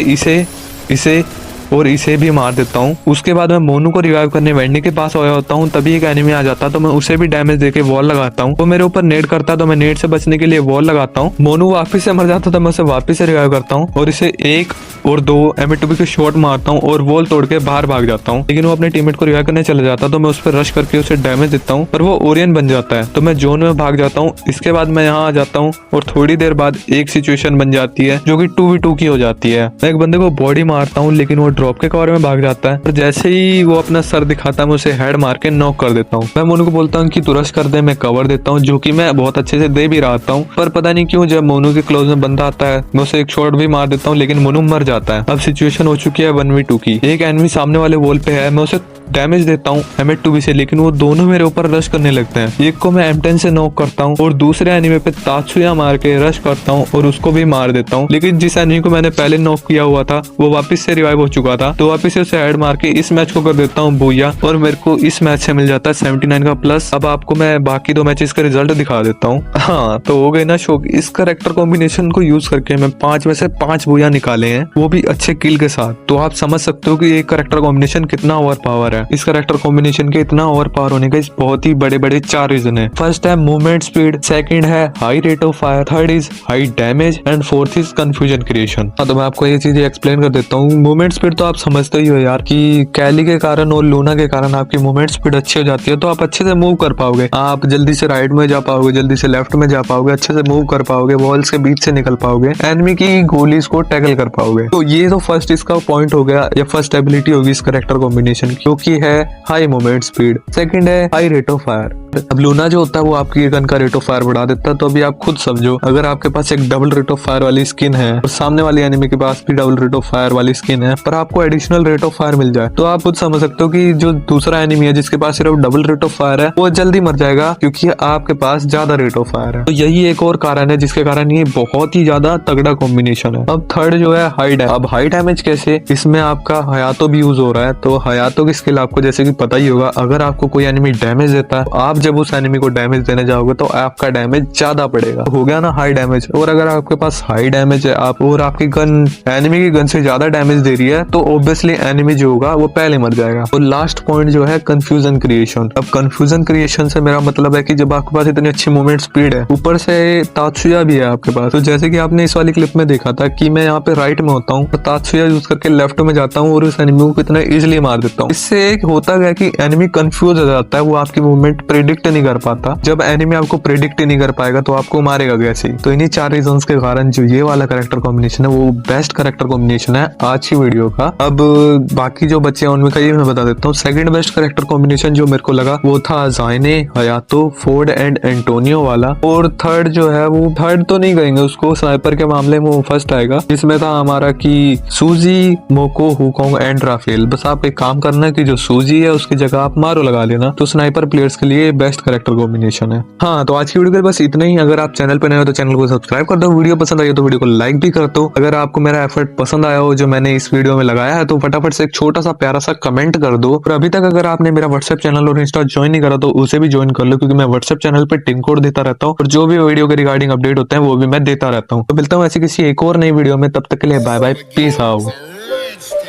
इसे और इसे भी मार देता हूँ। उसके बाद मैं मोनू को रिवाइव करने वेंडी के पास आया होता हूँ, तभी एक एनिमी आ जाता है तो मैं उसे भी डैमेज देके वॉल लगाता हूँ। वो मेरे ऊपर नेट करता है तो मैं नेट से बचने के लिए वॉल लगाता हूँ। मोनू वापस से मर जाता है तो मैं उसे वापस से रिवाइव करता हूँ और इसे 1 और 2 M2B के शॉट मारता हूँ और वॉल तोड़ के बाहर भाग जाता हूँ। लेकिन वो अपने टीममेट को रिवाइव करने चला जाता है तो मैं उस पर रश करके उसे डैमेज देता हूँ और वो ओरियन बन जाता है तो मैं जोन में भाग जाता हूँ। इसके बाद मैं यहाँ आ जाता हूँ और थोड़ी देर बाद एक सिचुएशन बन जाती है जो कि 2v2 की हो जाती है। मैं एक बंदे को बॉडी मारता हूँ लेकिन वो ड्रॉप के कवर में भाग जाता है और जैसे ही वो अपना सर दिखाता है मैं उसे हेड मार के नॉक कर देता हूँ। मैं मोनू को बोलता हूँ कि तू रश कर दे, मैं कवर देता हूँ, जो कि मैं बहुत अच्छे से दे भी रहा था पर पता नहीं क्यों जब मोनू के क्लोज में बंदा आता है मैं उसे एक शॉट भी मार देता हूँ लेकिन मोनू मर जाता है। अब सिचुएशन हो चुकी है 1v2 की। एक एनिमी सामने वाले वॉल पे है, मैं उसे डैमेज देता हूँ M2B से, लेकिन वो दोनों मेरे ऊपर रश करने लगते हैं। एक को मैं M10 से नॉक करता हूँ और दूसरे एनिमी पे तात्सुया मार के रश करता हूँ और उसको भी मार देता हूँ। लेकिन जिस एनिमी को मैंने पहले नॉक किया हुआ था वो वापस से रिवाइव हो चुका था तो वापस से उसे हेड मार के इस मैच को कर देता हूँ बूया और मेरे को इस मैच से मिल जाता है 79 का प्लस। अब आपको मैं बाकी 2 मैचेस का रिजल्ट दिखा देता हूँ। हाँ तो हो गए ना शौक। इस कैरेक्टर कॉम्बिनेशन को यूज करके मैं 5 में से 5 बूया निकाले हैं, वो भी अच्छे किल के साथ। तो आप समझ सकते हो कि ये कैरेक्टर कॉम्बिनेशन कितना ओवर पावर है। इस कैरेक्टर कॉम्बिनेशन के इतना ओवर पावर होने का बहुत ही बड़े बड़े 4 रीजन है। फर्स्ट है मूवमेंट स्पीड, सेकंड है high rate of fire, third is high damage and fourth is confusion creation. तो मैं आपको ये चीजें एक्सप्लेन कर देता हूँ। मूवमेंट स्पीड तो आप समझते ही हो यार कि कैली के कारण और लूना के कारण आपकी मूवमेंट स्पीड अच्छी हो जाती है तो आप अच्छे से मूव कर पाओगे। आप जल्दी से राइट में जा पाओगे, जल्दी से लेफ्ट में जा पाओगे, अच्छे से मूव कर पाओगे, वॉल्स के बीच से निकल पाओगे, एनिमी की गोलीज को टैकल कर पाओगे। तो ये तो फर्स्ट इसका पॉइंट हो गया या फर्स्ट एबिलिटी होगी इस कैरेक्टर कॉम्बिनेशन की, जो कि है हाई मूवमेंट स्पीड। सेकंड है हाई रेट ऑफ फायर। अब लूना जो होता है वो आपकी गन का रेट ऑफ फायर बढ़ा देता है। तो अभी आप खुद समझो, अगर आपके पास एक डबल रेट ऑफ फायर वाली स्किन है और सामने वाली एनिमी के पास भी डबल रेट ऑफ फायर वाली स्किन है पर आपको एडिशनल रेट ऑफ फायर मिल जाए तो आप खुद समझ सकते हो कि जो दूसरा एनिमी है जिसके पास सिर्फ डबल रेट ऑफ फायर है वो जल्दी मर जाएगा क्योंकि आपके पास ज्यादा रेट ऑफ फायर है। तो यही एक और कारण है जिसके कारण ये बहुत ही ज्यादा तगड़ा कॉम्बिनेशन है। अब थर्ड जो है हाई डैमेज। अब हाई डैमेज कैसे, इसमें आपका हयातो भी यूज हो रहा है। तो हयातो की स्किल आपको जैसे कि पता ही होगा, अगर आपको कोई एनिमी डैमेज देता है आप जब उस एनिमी को डैमेज देने जाओगे तो आपका डैमेज ज्यादा पड़ेगा। हो गया ना हाई डैमेज। और अगर आपके पास हाई डैमेज है आप और आपकी गन एनिमी की गन से ज्यादा डैमेज दे रही है तो ऑब्वियसली एनिमी जो होगा वो पहले मर जाएगा। और लास्ट पॉइंट जो है कंफ्यूजन क्रिएशन। अब कंफ्यूजन क्रिएशन से मेरा मतलब है कि जब आपके पास इतनी अच्छी मूवमेंट स्पीड है, ऊपर से तात्सुया भी है आपके पास, तो जैसे कि आपने इस वाली क्लिप में देखा था कि मैं यहाँ पे राइट में होता हूँ तो तात्सुया यूज करके लेफ्ट में जाता हूँ और उस एनिमी को कितना इजिली मार देता हूँ। इससे एक होता है कि एनिमी कंफ्यूज हो जाता है, वो आपकी मूवमेंट प्रिडिक्ट नहीं कर पाता। जब एनिमी आपको प्रिडिक्ट नहीं कर पाएगा तो आपको मारेगा कैसे। तो इन्हीं 4 रीजंस के कारण जो ये वाला कैरेक्टर कॉम्बिनेशन है वो बेस्ट कैरेक्टर कॉम्बिनेशन है आज की वीडियो का। अब बाकी जो बच्चे हैं उनमें का ये मैं बता देता हूँ। सेकंड बेस्ट कैरेक्टर कॉम्बिनेशन जो मेरे को लगा वो था ज़ाइने, हयातो, फोर्ड एंड एंटोनियो वाला। और थर्ड जो है वो थर्ड तो नहीं कहेंगे उसको, स्नाइपर के मामले में वो फर्स्ट आएगा। जिसमें था हमारा कि सूजी, मोको, हुकोंग एंड राफेल। बस आप एक काम करना कि जो सूजी है उसकी जगह आप मारो लगा लेना, तो स्नाइपर प्लेयर्स के लिए बेस्ट कैरेक्टर कॉम्बिनेशन है। हाँ, तो आज की वीडियो के बस इतना ही। अगर आप चैनल पर नए हो तो चैनल को सब्सक्राइब कर दो, वीडियो पसंद आई हो तो वीडियो को लाइक भी कर दो। अगर आपको मेरा एफर्ट पसंद आया हो जो मैंने इस वीडियो में लगाया है तो फटाफट से एक छोटा सा प्यारा सा कमेंट कर दो। और अभी तक अगर आपने मेरा व्हाट्सएप चैनल और इंस्टा ज्वाइन नहीं करा तो उसे भी ज्वाइन कर लो, क्योंकि मैं व्हाट्सएप चैनल पे टिन कोड देता रहता हूँ और जो भी वीडियो के रिगार्डिंग अपडेट होते हैं वो भी मैं देता रहता हूँ। तो मिलता हूँ ऐसी किसी एक और नई वीडियो में, तब तक के लिए बाय बाय, पीस आउट।